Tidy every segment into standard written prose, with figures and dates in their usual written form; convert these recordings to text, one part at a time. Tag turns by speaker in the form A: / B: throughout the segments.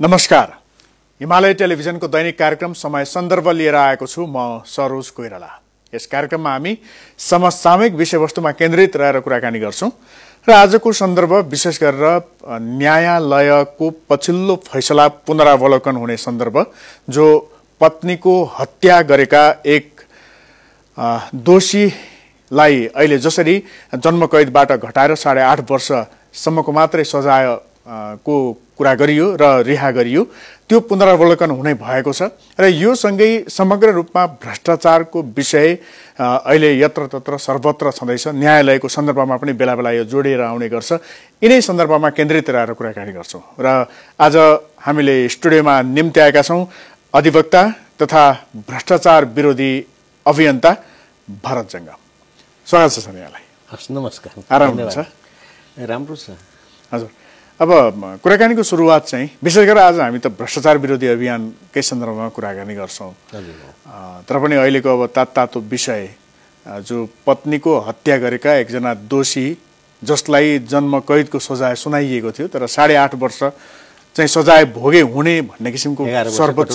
A: नमस्कार। हिमालय टेलिभिजनको दैनिक कार्यक्रम समय सन्दर्भ लिएर आएको छु म सरोज कोइराला। यस कार्यक्रममा हामी समसामयिक विषयवस्तुमा केन्द्रित रहेर कुराकानी गर्छौं र आजको सन्दर्भ विशेष गरेर न्यायालयको पछिल्लो फैसला पुनरावलोकन हुने सन्दर्भ, जो पत्नीको हत्या गरेका एक दोषीलाई अहिले जसरी जन्मकैदबाट घटाएर 8.5 वर्षसम्मको मात्रै सजाय को कुरा गरियो र रिहा गरियो, त्यो पुनरावलोकन हुने भएको छ र यो सँगै समग्र रूपमा भ्रष्टाचारको विषय अहिले यत्रतत्र सर्वत्र छँदैछ। न्यायालयको सन्दर्भमा पनि बेला बेला यो जोडिएर आउने गर्छ। यिनै सन्दर्भमा केन्द्रित रहेर कुराकानी गर्छौं र आज हामीले स्टुडियोमा निम्ति आएका छौं अधिवक्ता तथा भ्रष्टाचार विरोधी अभियन्ता भरत जङ्ग। स्वागत छ सर यहाँलाई।
B: नमस्कार।
A: आराम हुनुहुन्छ?
B: राम्रो छ
A: हजुर। अब कुराकानीको सुरुवात चाहिँ विशेष गरेर आज हामी त भ्रष्टाचार विरोधी अभियानकै सन्दर्भमा कुराकानी गर्छौं, तर पनि अहिलेको अब तातो विषय जो पत्नीको हत्या गरेका एकजना दोषी जसलाई जन्मकैदको सजाय सुनाइएको थियो, तर 8.5 वर्ष चाहिँ सजाय भोगे हुने भन्ने किसिमको सर्वोच्च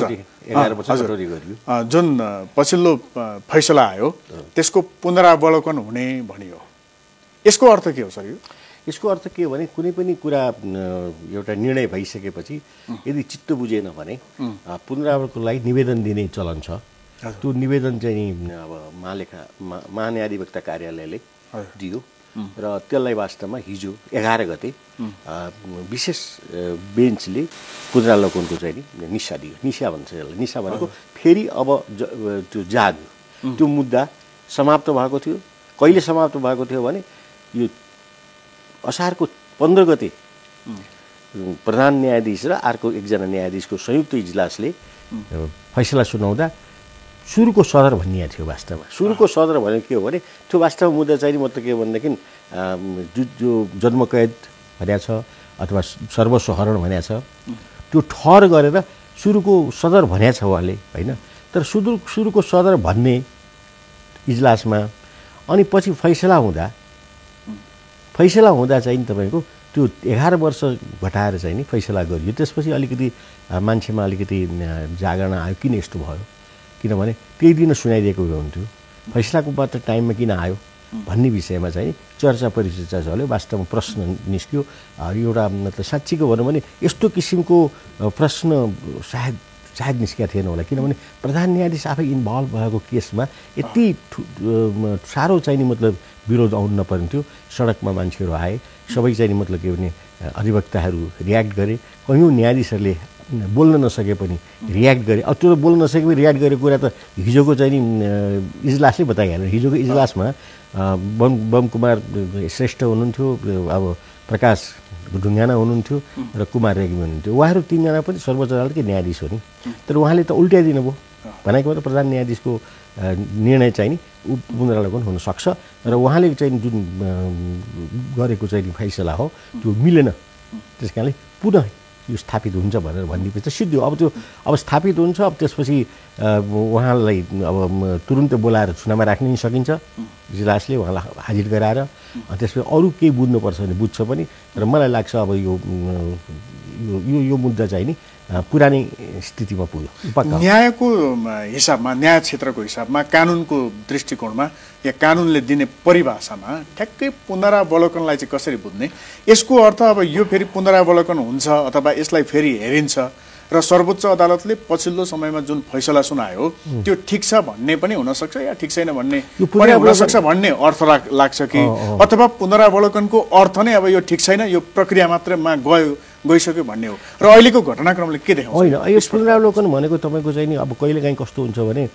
A: जुन पछिल्लो फैसला आयो त्यसको पुनरावलोकन हुने भनियो। यसको अर्थ के हो सर?
B: यसको अर्थ के हो भने कुनै पनि कुरा एउटा निर्णय भइसकेपछि यदि चित्त बुझेन भने पुनरावलोकनको लागि निवेदन दिने चलन छ। त्यो निवेदन चाहिँ अब महान्यायाधिवक्ता कार्यालयले दियो र त्यसलाई वास्तवमा हिजो 11 गते विशेष बेन्चले पुनरावलोकनको चाहिँ निशा दियो। निशा भन्छ यसलाई। निशा भनेको फेरि अब त्यो त्यो मुद्दा समाप्त भएको थियो। कहिले समाप्त भएको थियो भने यो असारको 15 गते प्रधान न्यायाधीश र अर्को एकजना न्यायाधीशको संयुक्त इजलासले फैसला सुनाउँदा सुरुको सदर भनिएको थियो। वास्तवमा सुरुको सदर भनेको के हो भने त्यो वास्तवमा मुद्दा चाहिँ मतलब के हो भनेदेखि जो जन्मकैद भनेको छ अथवा सर्वस्व हरण भनेको छ त्यो ठहर गरेर सुरुको सदर भनेको छ उहाँले, होइन? तर सुरुको सदर भन्ने इजलासमा अनि पछि फैसला हुँदा चाहिँ तपाईँको त्यो 11 वर्ष घटाएर चाहिँ नि फैसला गरियो। त्यसपछि अलिकति मान्छेमा अलिकति जागरण आयो, किन यस्तो भयो, किनभने त्यही दिन सुनाइदिएको हुन्थ्यो, फैसलाको मात्र टाइममा किन आयो भन्ने विषयमा चाहिँ चर्चा परिचर्चा चल्यो। वास्तवमा प्रश्न निस्क्यो एउटा, मतलब साँच्चीको भनौँ भने यस्तो किसिमको प्रश्न सायद निस्केको थिएन होला, किनभने प्रधान न्यायाधीश आफै इन्भल्भ भएको केसमा यति साह्रो चाहिँ नि मतलब विरोध आउनु नपर्ने थियो। सडकमा मान्छेहरू आए, सबै चाहिँ नि मतलब के भने अधिवक्ताहरू रियाक्ट गरे, कयौँ न्यायाधीशहरूले बोल्न नसके पनि रियाक्ट गरे। अब त्यो बोल्न नसके पनि रियाक्ट गरेको कुरा त हिजोको चाहिँ नि इजलासले बताइहाल्यो। हिजोको इजलासमा बम कुमार श्रेष्ठ हुनुहुन्थ्यो, अब प्रकाश ढुङ्गाना हुनुहुन्थ्यो र कुमार रेग्मी हुनुहुन्थ्यो। उहाँहरू 3 जना पनि सर्वोच्च अदालतकै न्यायाधीश हो नि, तर उहाँले त उल्ट्याइदिनु भयो। भनेको त प्रधान न्यायाधीशको निर्णय चाहिँ नि पुनरावलोकन हुनसक्छ र उहाँले चाहिँ जुन गरेको चाहिँ फैसला हो त्यो मिलेन, त्यस कारणले पुनः यो स्थापित हुन्छ भनेर भनिदिएपछि सिद्धि हो। अब स्थापित हुन्छ। अब त्यसपछि उहाँलाई अब तुरुन्त बोलाएर चुनावमा राख्न नि सकिन्छ इजलासले, उहाँलाई हाजिर गराएर। त्यसपछि अरू केही बुझ्नुपर्छ भने बुझ्छ पनि। र मलाई लाग्छ अब यो मुद्दा चाहिँ नि पुरानै स्थितिमा पुग्यो।
A: न्यायको हिसाबमा, न्याय क्षेत्रको हिसाबमा, कानुनको दृष्टिकोणमा या कानुनले दिने परिभाषामा ठ्याक्कै पुनरावलोकनलाई चाहिँ कसरी बुझ्ने? यसको अर्थ अब यो फेरि पुनरावलोकन हुन्छ अथवा यसलाई फेरि हेरिन्छ र सर्वोच्च अदालतले पछिल्लो समयमा जुन फैसला सुनायो त्यो ठिक छ भन्ने पनि हुनसक्छ या ठिक छैन भन्ने पनि हुनसक्छ भन्ने अर्थ लाग्छ कि अथवा पुनरावलोकनको अर्थ नै अब यो ठिक छैन, यो प्रक्रिया मात्रमा गइसक्यो भन्ने हो? र अहिलेको घटनाक्रमले के देखाउँछ?
B: होइन, यो पुनरावलोकन भनेको तपाईँको चाहिँ नि अब कहिलेकाहीँ कस्तो हुन्छ भने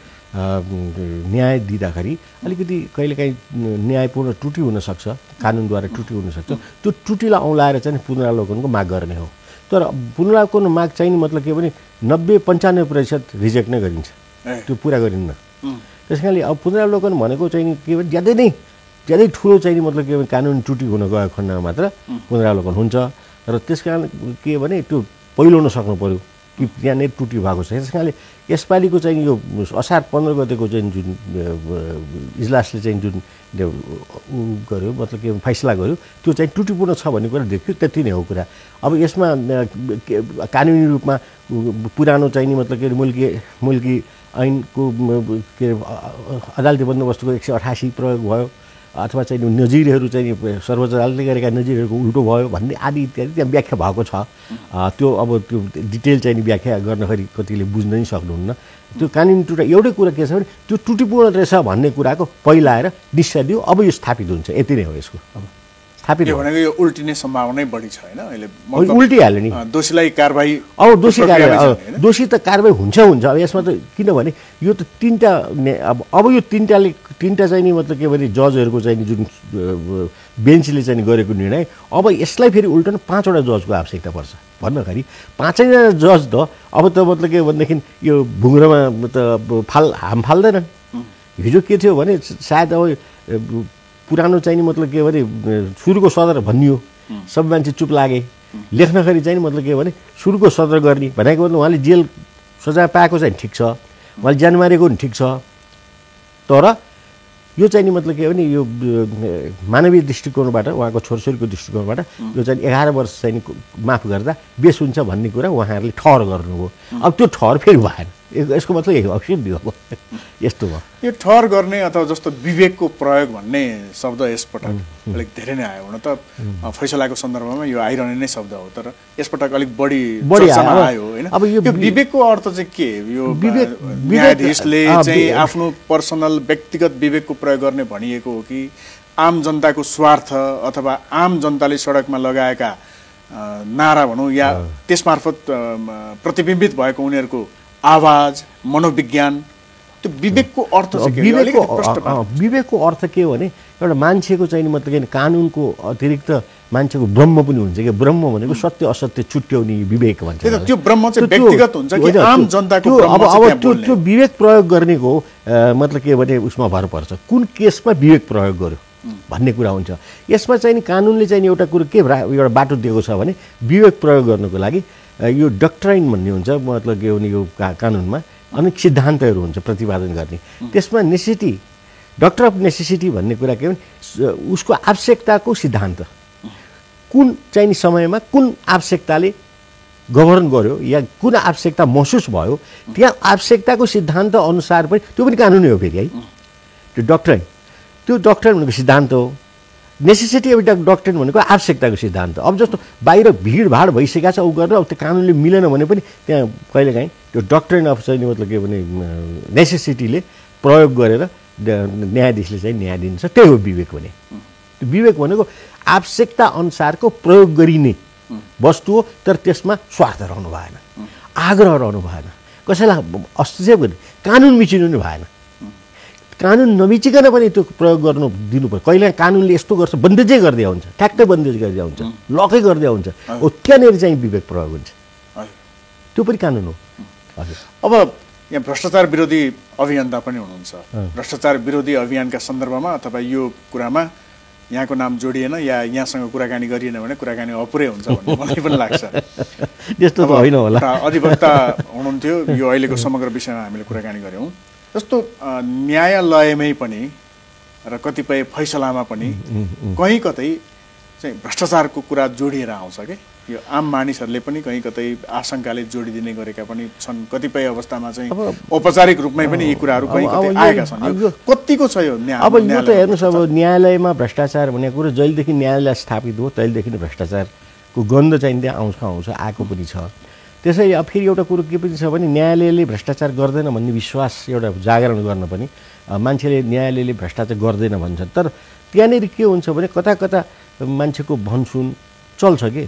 B: न्याय दिँदाखेरि अलिकति कहिलेकाहीँ न्यायपूर्ण त्रुटि हुनसक्छ, कानुनद्वारा त्रुटि हुनसक्छ। त्यो त्रुटिलाई औँलाएर चाहिँ पुनरावलोकनको माग गर्ने हो। तर पुनरावलोकन माग चाहिँ मतलब के भने 90-95% रिजेक्ट नै गरिन्छ, त्यो पुरा गरिन्न। त्यस कारणले अब पुनरावलोकन भनेको चाहिँ नि के भने ज्यादै ठुलो चाहिँ नि मतलब के भने कानुन त्रुटि हुन गएको खण्डमा मात्र पुनरावलोकन हुन्छ। र त्यस कारण के भने त्यो पहिलो नसक्नु पर्यो, कि त्यहाँनिर त्रुटि भएको छ। त्यस कारणले यसपालिको चाहिँ यो असार 15 गतेको चाहिँ जुन इजलासले चाहिँ जुन गर्यो मतलब के फैसला गर्यो त्यो चाहिँ त्रुटिपूर्ण छ भन्ने कुरा देखियो। त्यति नै हो कुरा। अब यसमा कानुनी रूपमा पुरानो चाहिने मतलब के मुल्की ऐनको के अदालती बन्दोबस्तको 188 प्रयोग भयो अथवा चाहिँ नजिरहरू चाहिँ सर्वोच्च अदालतले गरेका नजिरहरूको उल्टो भयो भन्ने आदि इत्यादि त्यहाँ व्याख्या भएको छ। त्यो अब त्यो डिटेल चाहिँ व्याख्या गर्नखेरि कतिले बुझ्न नै सक्नुहुन्न। त्यो कानुनी त्रुटि एउटै कुरा के छ भने त्यो त्रुटिपूर्ण रहेछ भन्ने कुराको पहिला आएर निश्चय दियो। अब यो स्थापित हुन्छ, यति नै हो यसको। अब स्थापित
A: भनेको यो उल्टिने सम्भावना बढी छ हैन अहिले
B: उल्टिहाल्यो नि
A: दोषीलाई कारबाही।
B: अब दोषी त कारबाही हुन्छ। अब यसमा त किनभने यो त अब यो तीनटा चाहिँ नि मतलब के भने जजहरूको चाहिँ जुन बेन्चले चाहिँ गरेको निर्णय अब यसलाई फेरि उल्टन 5 वटा जजको आवश्यकता पर्छ भन्दाखेरि 5जना जज त अब त मतलब के भनेदेखि यो भुङ्ग्रोमा त हाम फाल्दैनन्। हिजो के थियो भने सायद अब पुरानो चाहिने मतलब के भने सुरुको सदर भनियो, सब मान्छे चुप लागे। लेख्नखेरि चाहिँ मतलब के भने सुरुको सदर गर्ने भनेको मतलब उहाँले जेल सजाय पाएको चाहिँ ठिक छ, उहाँले ज्यान मारेको पनि ठिक छ, तर यो चाहिँ नि मतलब के भने यो मानवीय दृष्टिकोणबाट उहाँको छोरछोरीको दृष्टिकोणबाट यो चाहिँ 11 वर्ष चाहिँ माफ गर्दा बेस हुन्छ भन्ने कुरा उहाँहरूले ठहर गर्नुभयो। अब त्यो ठहर फेरि भएन। यसको मतलब यही हो, सिद्धि हो। यस्तो भयो।
A: यो ठहर गर्ने अथवा जस्तो विवेकको प्रयोग भन्ने शब्द यसपटक अलिक धेरै नै आयो। हुन त फैसलाको सन्दर्भमा यो आइरहने नै शब्द हो, तर यसपटक अलिक बढी चर्चामा आयो हैन। अब यो विवेकको अर्थ चाहिँ के? यो न्यायाधीशले चाहिँ आफ्नो पर्सनल व्यक्तिगत विवेकको प्रयोग गर्ने भनिएको हो कि आम जनताको स्वार्थ अथवा आम जनताले सडकमा लगाएका नारा भनौँ या त्यसमार्फत प्रतिबिम्बित भएको उनीहरूको आवाज मनोविज्ञान त्यो विवेकको अर्थ चाहिँ के?
B: विवेकको अर्थ के हो भने एउटा मान्छेको चाहिँ मतलब के कानुनको अतिरिक्त मान्छेको ब्रह्म पनि हुन्छ कि ब्रह्म भनेको सत्य असत्य छुट्याउने विवेक भन्छ।
A: त्यो ब्रह्म चाहिँ व्यक्तिगत हुन्छ कि आम जनताको ब्रह्म?
B: अब त्यो विवेक प्रयोग गर्नेको मतलब के भने उसमा भर पर्छ कुन केसमा विवेक प्रयोग गर्यो भन्ने कुरा हुन्छ। यसमा चाहिँ नि कानुनले चाहिँ एउटा कुरो के एउटा बाटो दिएको छ भने विवेक प्रयोग गर्नको लागि यो डक्ट्राइन भन्ने हुन्छ मतलब के भने यो कानुनमा अनेक सिद्धान्तहरू हुन्छ प्रतिपादन गर्ने। त्यसमा नेसेसिटी डक्टर अफ नेसेसिटी भन्ने कुरा के भने उसको आवश्यकताको सिद्धान्त कुन चाहिने समयमा कुन आवश्यकताले गभर्न गर्यो या कुन आवश्यकता महसुस भयो त्यहाँ आवश्यकताको सिद्धान्त अनुसार पनि त्यो पनि कानुनै हो फेरि है। त्यो डक्ट्राइन भनेको सिद्धान्त हो। नेसेसिटी अफ डक्ट्रिन भनेको आवश्यकताको सिद्धान्त। अब जस्तो बाहिर भिडभाड भइसकेको छ ऊ गरेर अब त्यो कानुनले मिलेन भने पनि त्यहाँ कहिलेकाहीँ त्यो डक्ट्रिन अफ चाहिँ मतलब के भने नेसेसिटीले प्रयोग गरेर न्यायाधीशले चाहिँ न्याय दिन्छ। त्यही हो विवेक भने। त्यो विवेक भनेको आवश्यकता अनुसारको प्रयोग गरिने वस्तु हो, तर त्यसमा स्वार्थ रहनु भएन, आग्रह रहनु भएन, कसैलाई हस्तक्षेप गर्ने कानुन मिचिनु नै भएन। कानुन नमिचिकन पनि त्यो प्रयोग गर्नु दिनु पर्छ। कहिले कानुनले यस्तो गर्छ बन्देजै गर्दै हुन्छ, ठ्याक्कै बन्देज गर्दै हुन्छ, लकै गर्दै हुन्छ, त्यहाँनिर चाहिँ विवेक प्रयोग हुन्छ। त्यो पनि कानुन हो। हजुर।
A: अब यहाँ भ्रष्टाचार विरोधी अभियन्ता पनि हुनुहुन्छ। भ्रष्टाचार विरोधी अभियानका सन्दर्भमा अथवा यो कुरामा यहाँको नाम जोडिएन या यहाँसँग कुराकानी गरिएन भने कुराकानी अपुरै हुन्छ भन्ने मलाई पनि लाग्छ।
B: त्यस्तो त होइन होला।
A: अधिवक्ता हुनुहुन्थ्यो, यो अहिलेको समग्र विषयमा हामीले कुराकानी गऱ्यौँ। जस्तो न्यायालयमै पनि र कतिपय फैसलामा पनि कहीँ कतै चाहिँ भ्रष्टाचारको कुरा जोडिएर आउँछ कि यो आम मानिसहरूले पनि कहीँ कतै आशंकाले जोडिदिने गरेका पनि छन्। कतिपय अवस्थामा चाहिँ औपचारिक रूपमै पनि यी कुराहरू कहीँ कतै आएका छन्। यो कतिको छ यो न्याय?
B: अब यो त हेर्नुहोस्, अब न्यायालयमा भ्रष्टाचार भनेको कुरो जहिलेदेखि न्यायालय स्थापित हो तहिलेदेखि भ्रष्टाचारको गन्ध चाहिँ त्यहाँ आउँछ आएको पनि छ। त्यसैले अब फेरि एउटा कुरो के पनि छ भने न्यायालयले भ्रष्टाचार गर्दैन भन्ने विश्वास एउटा जागरण गर्न पनि मान्छेले न्यायालयले भ्रष्टाचार गर्दैन भन्छन्। तर त्यहाँनिर के हुन्छ भने कता कता मान्छेको भनसुन चल्छ कि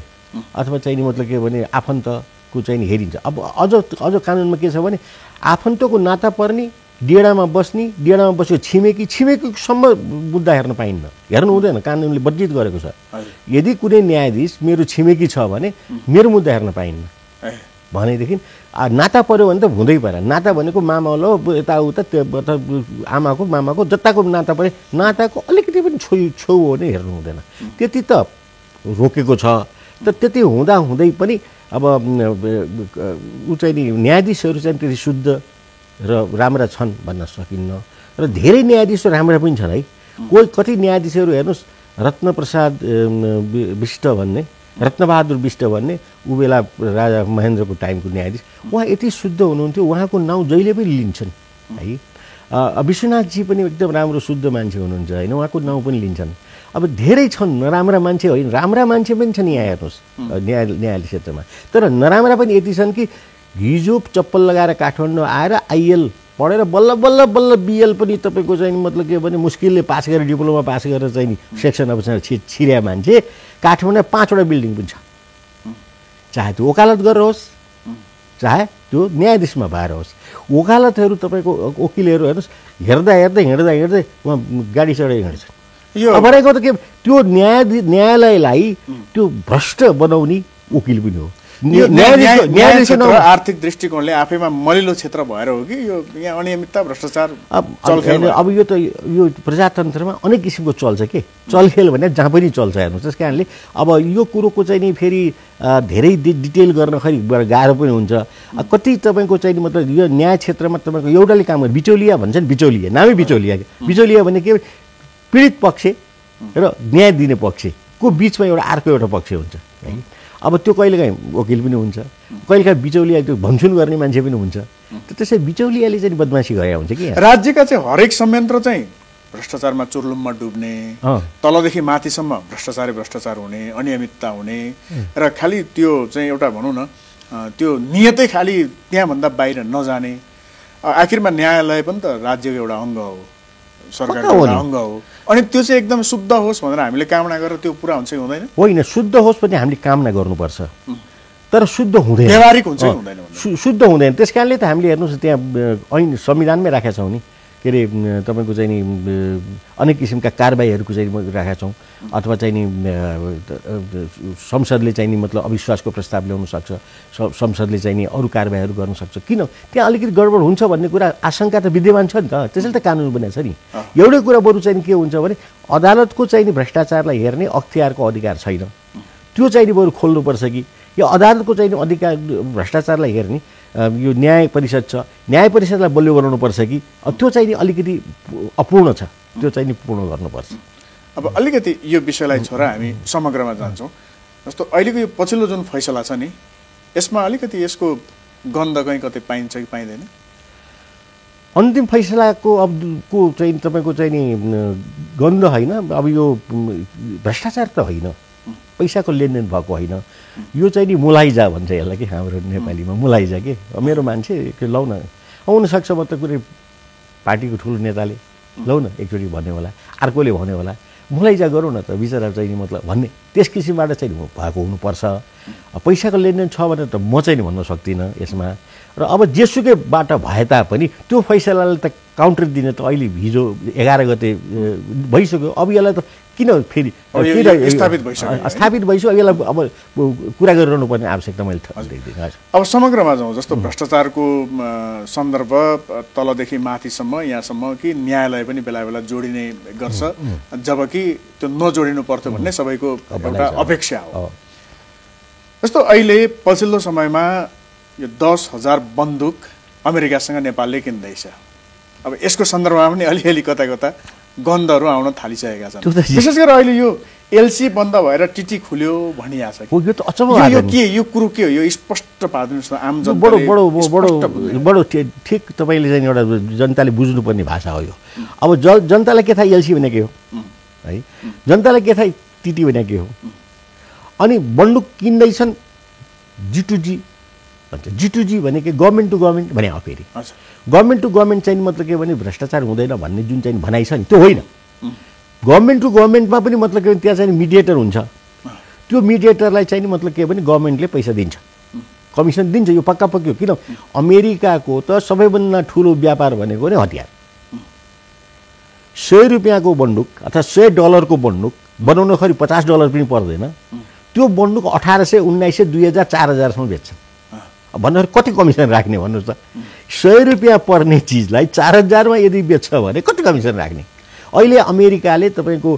B: अथवा चाहिँ मतलब के भने आफन्तको चाहिँ हेरिन्छ। अब अझ कानुनमा के छ भने आफन्तको नाता पर्ने डेडामा बस्यो छिमेकीसम्म मुद्दा हेर्न पाइन्न, हेर्नु हुँदैन। कानुनले वर्जित गरेको छ। यदि कुनै न्यायाधीश मेरो छिमेकी छ भने मेरो मुद्दा हेर्न पाइन्न भनेदेखि नाता पर्यो भने त हुँदै परेन। नाता भनेको मामा हो यताउता आमाको मामाको जताको नाता परे नाताको अलिकति पनि छेउ हो भने हेर्नु हुँदैन। त्यति त रोकेको छ। त त्यति हुँदै पनि अब ऊ चाहिँ नि न्यायाधीशहरू चाहिँ त्यति शुद्ध र राम्रा छन् भन्न सकिन्न र धेरै न्यायाधीशहरू राम्रा पनि छन् है। कोही कति न्यायाधीशहरू हेर्नुहोस् रत्नप्रसाद विष्ट भन्ने रत्नबहादुर विष्ट भन्ने ऊ बेला राजा महेन्द्रको टाइमको न्यायाधीश उहाँ यति शुद्ध हुनुहुन्थ्यो उहाँको नाउँ जहिले पनि लिन्छन् है। विश्वनाथजी पनि एकदम राम्रो शुद्ध मान्छे हुनुहुन्छ होइन उहाँको नाउँ पनि लिन्छन्। अब धेरै छन् नराम्रा मान्छे होइन राम्रा मान्छे पनि छन् यहाँ हेर्नुहोस् न्यायालय क्षेत्रमा तर नराम्रा पनि यति छन् कि हिजो चप्पल लगाएर काठमाडौँ आएर आइएल पढेर बल्ल बल्ल बल्ल बिएल पनि तपाईँको चाहिँ मतलब के भने मुस्किलले पास गरेर डिप्लोमा पास गरेर चाहिँ नि सेक्सन अफिसर छिर्या मान्छे काठमाडौँ 5वटा बिल्डिङ पनि छ। चाहे त्यो वकालत गरेर होस् चाहे त्यो न्यायाधीशमा भएर होस् वकालतहरू तपाईँको वकिलहरू हेर्नुहोस् हेर्दा हेर्दै हिँड्दा हिँड्दै उहाँ गाडी चढेर हिँड्छन्। भनेको त के त्यो न्यायालयलाई त्यो भ्रष्ट बनाउने वकिल पनि हो।
A: आर्थिक दृष्टिकोणले आफैमा मलिलो क्षेत्र भएर हो कि यो यहाँ अनियमितता भ्रष्टाचार चलखेल
B: अब यो प्रजातन्त्रमा अनेक किसिमको चल्छ के चलखेल भने जहाँ पनि चल्छ हेर्नुहोस्। त्यस कारणले अब यो कुरोको चाहिँ नि फेरि धेरै डिटेल गर्न खै गाह्रो पनि हुन्छ। कति तपाईँको चाहिँ मतलब यो न्याय क्षेत्रमा तपाईँको एउटाले काम गर्छ बिचौलिया भन्छन् बिचौलिया नामै बिचौलिया बिचौलिया भने के पीडित पक्ष र न्याय दिने पक्षको बिचमा अर्को एउटा पक्ष हुन्छ है। अब त्यो कहिलेकाहीँ वकिल पनि हुन्छ कहिलेकाहीँ बिचौलिया त्यो भन्छुन गर्ने मान्छे पनि हुन्छ। त्यसै बिचौलियाले चाहिँ बदमासी गरे हुन्छ कि
A: राज्यका चाहिँ हरेक संयन्त्र चाहिँ भ्रष्टाचारमा चुर्लुममा डुब्ने तलदेखि माथिसम्म भ्रष्टाचार हुने अनियमितता हुने र खालि त्यो चाहिँ एउटा भनौँ न त्यो नियतै खालि त्यहाँभन्दा बाहिर नजाने। आखिरमा न्यायालय पनि त राज्यको एउटा अङ्ग हो सरकारको एउटा अङ्ग हो अनि त्यो चाहिँ एकदम शुद्ध होस् भनेर हामीले कामना गरेर त्यो पुरा हुन्छ कि हुँदैन?
B: होइन शुद्ध होस् पनि हामीले कामना गर्नुपर्छ तर शुद्ध हुँदैन
A: व्यवहारिक हुन्छ कि हुँदैन?
B: शुद्ध हुँदैन। त्यस कारणले त हामीले हेर्नुहोस् त्यहाँ ऐन संविधानमै राखेका छौँ नि के अरे तपाईँको चाहिँ नि अनेक किसिमका कारबाहीहरूको चाहिँ राखेका छौँ अथवा चाहिँ नि संसदले चाहिँ नि मतलब अविश्वासको प्रस्ताव ल्याउन सक्छ संसदले चाहिँ नि अरू कारबाहीहरू गर्न सक्छ। किन त्यहाँ अलिकति गडबड हुन्छ भन्ने कुरा आशंका त विद्यमान छ नि त त्यसैले त कानुन बनाएको छ नि। एउटै कुरा बरु चाहिँ के हुन्छ भने अदालतको चाहिँ नि भ्रष्टाचारलाई हेर्ने अख्तियारको अधिकार छैन त्यो चाहिँ नि बरु खोल्नुपर्छ कि यो अदालतको चाहिँ अधिकार भ्रष्टाचारलाई हेर्ने यो न्याय परिषद छ न्याय परिषदलाई बलियो बनाउनुपर्छ कि त्यो चाहिँ नि अलिकति अपूर्ण छ त्यो चाहिँ नि पूर्ण गर्नुपर्छ।
A: अब अलिकति यो विषयलाई छोरा हामी समग्रमा जान्छौँ। जस्तो अहिलेको यो पछिल्लो जुन फैसला छ नि यसमा अलिकति यसको गन्ध कहीँ कतै पाइन्छ कि पाइँदैन?
B: अन्तिम फैसलाको अब को चाहिँ तपाईँको चाहिँ नि गन्ध होइन अब यो भ्रष्टाचार त होइन पैसाको लेनदेन भएको होइन यो चाहिँ नि मुलाइजा भन्छ यसलाई कि हाम्रो नेपालीमा मुलाइजा के मेरो मान्छे लौ न आउनसक्छ म त कुनै पार्टीको ठुलो नेताले लौ न एकचोटि भन्यो होला अर्कोले भन्यो होला मुलाइजा गरौँ न त बिचरा चाहिँ नि मतलब भन्ने त्यस किसिमबाट चाहिँ भएको हुनुपर्छ। पैसाको लेनदेन छ भने त म चाहिँ नि भन्न सक्दिनँ यसमा र अब जेसुकैबाट भए तापनि त्यो फैसलाले त काउन्टर दिने त अहिले हिजो 11 गते भइसक्यो। अब यसलाई त किन फेरि
A: स्थापित भइसक्यो
B: यसलाई अब कुरा गरिरहनु पर्ने आवश्यकता मैले देख्दिनँ।
A: अब समग्रमा जाउँ जस्तो भ्रष्टाचारको सन्दर्भ तलदेखि माथिसम्म यहाँसम्म कि न्यायालय पनि बेला बेला जोडिने गर्छ जबकि त्यो नजोडिनु पर्थ्यो भन्ने सबैको एउटा अपेक्षा हो। जस्तो अहिले पछिल्लो समयमा यो 10,000 बन्दुक अमेरिकासँग नेपालले किन्दैछ। अब यसको सन्दर्भमा पनि अलिअलि कता कता गन्धहरू आउन थालिसकेका छन्। विशेष गरेर अहिले यो एलसी बन्द भएर टिटी खुल्यो भनिएको छ
B: यो त अचम्म
A: यो के यो कुरो के हो यो स्पष्ट पार्दिनुहोस् न आम
B: जनताले बडो ठिक तपाईँले चाहिँ एउटा जनताले बुझ्नुपर्ने भाषा हो यो। अब जनतालाई के थाहा एलसी भने के हो है जनतालाई के थाहा टिटी भने के हो अनि बन्दुक किन्दैछन् G2G भन्छ G2G भने के गभर्मेन्ट टु गभर्मेन्ट भने हो फेरि गभर्मेन्ट टु गभर्मेन्ट चाहिँ मतलब के भने भ्रष्टाचार हुँदैन भन्ने जुन चाहिँ भनाइ छ नि त्यो होइन। गभर्मेन्ट टु गभर्मेन्टमा पनि मतलब के त्यहाँ चाहिँ मिडिएटर हुन्छ त्यो मिडिएटरलाई चाहिँ मतलब के भने गभर्मेन्टले पैसा दिन्छ कमिसन दिन्छ यो पक्का पक्की हो। किन अमेरिकाको त सबैभन्दा ठुलो व्यापार भनेको नै हतियार 100 रुपियाँको बन्दुक अथवा $100 बन्दुक बनाउन खरि $50 पनि पर्दैन त्यो बन्दुक 1800 1900 2000 4000 सम्म बेच्छन्। भन्नु कति कमिसन राख्ने भन्नुहोस् त 100 रुपियाँ पर्ने चिजलाई 4000 मा यदि बेच्छ भने कति कमिसन राख्ने? अहिले अमेरिकाले तपाईँको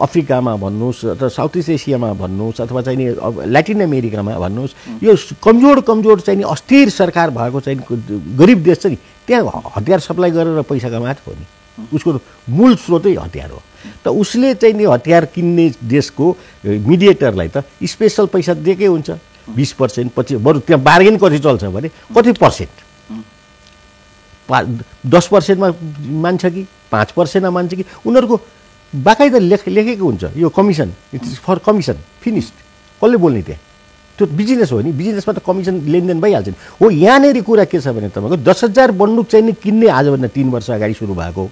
B: अफ्रिकामा भन्नुहोस् अथवा साउथ इस्ट एसियामा भन्नुहोस् अथवा चाहिँ नि ल्याटिन अमेरिकामा भन्नुहोस् यो कमजोर चाहिँ नि अस्थिर सरकार भएको चाहिँ गरिब देश छ नि त्यहाँ हतियार सप्लाई गरेर पैसा कमाएको हो नि उसको मूल स्रोतै हतियार हो त उसले चाहिँ नि हतियार किन्ने देशको मिडिएटरलाई त स्पेसल पैसा दिएकै हुन्छ 20% 25 बरु त्यहाँ बार्गेन कति चल्छ भने कति पर्सेन्ट 10%मा मान्छ कि 5%मा मान्छ कि उनीहरूको बाकाइदा लेखेको हुन्छ यो commission it is for commission finished कसले बोल्ने त्यहाँ त्यो बिजनेस हो नि बिजनेसमा त कमिसन लेनदेन भइहाल्छ नि हो यहाँनिर कुरा के छ भने तपाईँको 10,000 बन्दुक चाहिँ नि किन्ने आजभन्दा 3 वर्ष अगाडि सुरु भएको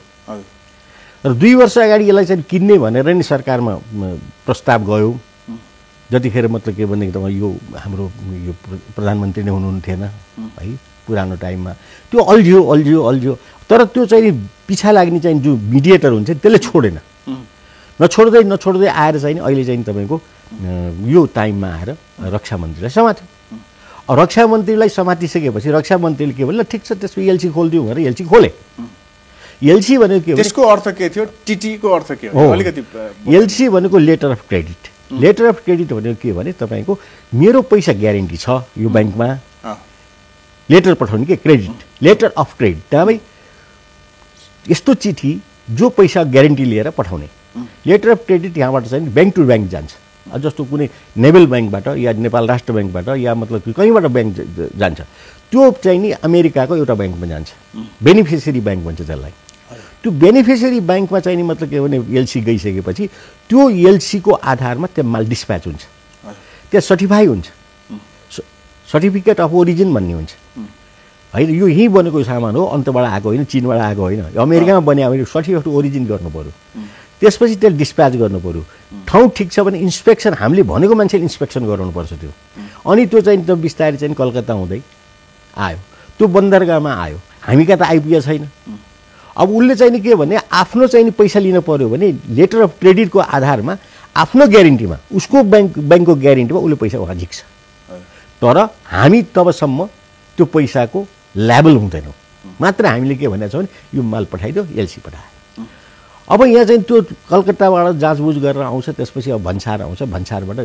B: र 2 वर्ष अगाडि यसलाई चाहिँ किन्ने भनेर नि सरकारमा प्रस्ताव गयो जतिखेर मतलब के भने यो हाम्रो यो प्रधानमन्त्री नै हुनुहुन्थेन है पुरानो टाइममा त्यो अल्झियो तर त्यो चाहिँ पिछा लाग्ने चाहिँ जो मिडिएटर हुन्छ त्यसले छोडेन नछोड्दै आएर चाहिँ अहिले चाहिँ तपाईँको यो टाइममा आएर रक्षा मन्त्रीलाई समात्यो रक्षा मन्त्रीलाई समातिसकेपछि रक्षा मन्त्रीले के भन्यो ठिक छ त्यसको एलसी खोलिदिउँ भनेर एलसी खोले एलसी भनेको के
A: त्यसको अर्थ के थियो टिटीको अर्थ के हो अलिकति
B: एलसी भनेको लेटर अफ क्रेडिट भनेको के भने तपाईँको मेरो पैसा ग्यारेन्टी छ यो ब्याङ्कमा लेटर पठाउने के क्रेडिट लेटर अफ क्रेडिट तपाईँ यस्तो चिठी जो पैसा ग्यारेन्टी लिएर पठाउने लेटर अफ क्रेडिट यहाँबाट चाहिँ ब्याङ्क टु ब्याङ्क जान्छ जस्तो कुनै नेभल ब्याङ्कबाट या नेपाल राष्ट्र ब्याङ्कबाट या मतलब कहीँबाट ब्याङ्क जान्छ त्यो चाहिँ नि अमेरिकाको एउटा ब्याङ्कमा जान्छ बेनिफिसियरी ब्याङ्क भन्छ त्यसलाई त्यो बेनिफिसियरी ब्याङ्कमा चाहिँ नि मतलब के भने एलसी गइसकेपछि त्यो एलसीको आधारमा त्यहाँ माल डिस्प्याच हुन्छ त्यहाँ सर्टिफाई हुन्छ सर्टिफिकेट अफ ओरिजिन भन्ने हुन्छ होइन यो यहीँ बनेको सामान हो अन्तबाट आएको होइन चीनबाट आएको होइन अमेरिकामा बन्यो भने सर्टिफिकेट अफ ओरिजिन गर्नु पऱ्यो त्यसपछि त्यसले डिस्प्याच गर्नु पऱ्यो ठाउँ ठिक छ भने इन्स्पेक्सन हामीले भनेको मान्छेले इन्स्पेक्सन गराउनुपर्छ त्यो अनि त्यो चाहिँ त बिस्तारै चाहिँ कलकत्ता हुँदै आयो त्यो बन्दरगाहमा आयो हामी कहाँ त आइपुगेको छैन अब उसले चाहिँ नि के भने आफ्नो चाहिँ नि पैसा लिन पर्यो भने लेटर अफ क्रेडिटको आधारमा आफ्नो ग्यारेन्टीमा उसको ब्याङ्कको ग्यारेन्टीमा उसले पैसा उहाँ झिक्छ तर हामी तबसम्म त्यो पैसाको ल्याबल हुँदैनौँ मात्र हामीले के भनेको छ भने यो माल पठाइदियो एलसी पठायो अब यहाँ चाहिँ त्यो कलकत्ताबाट जाँचबुझ गरेर आउँछ त्यसपछि अब भन्सार आउँछ भन्सारबाट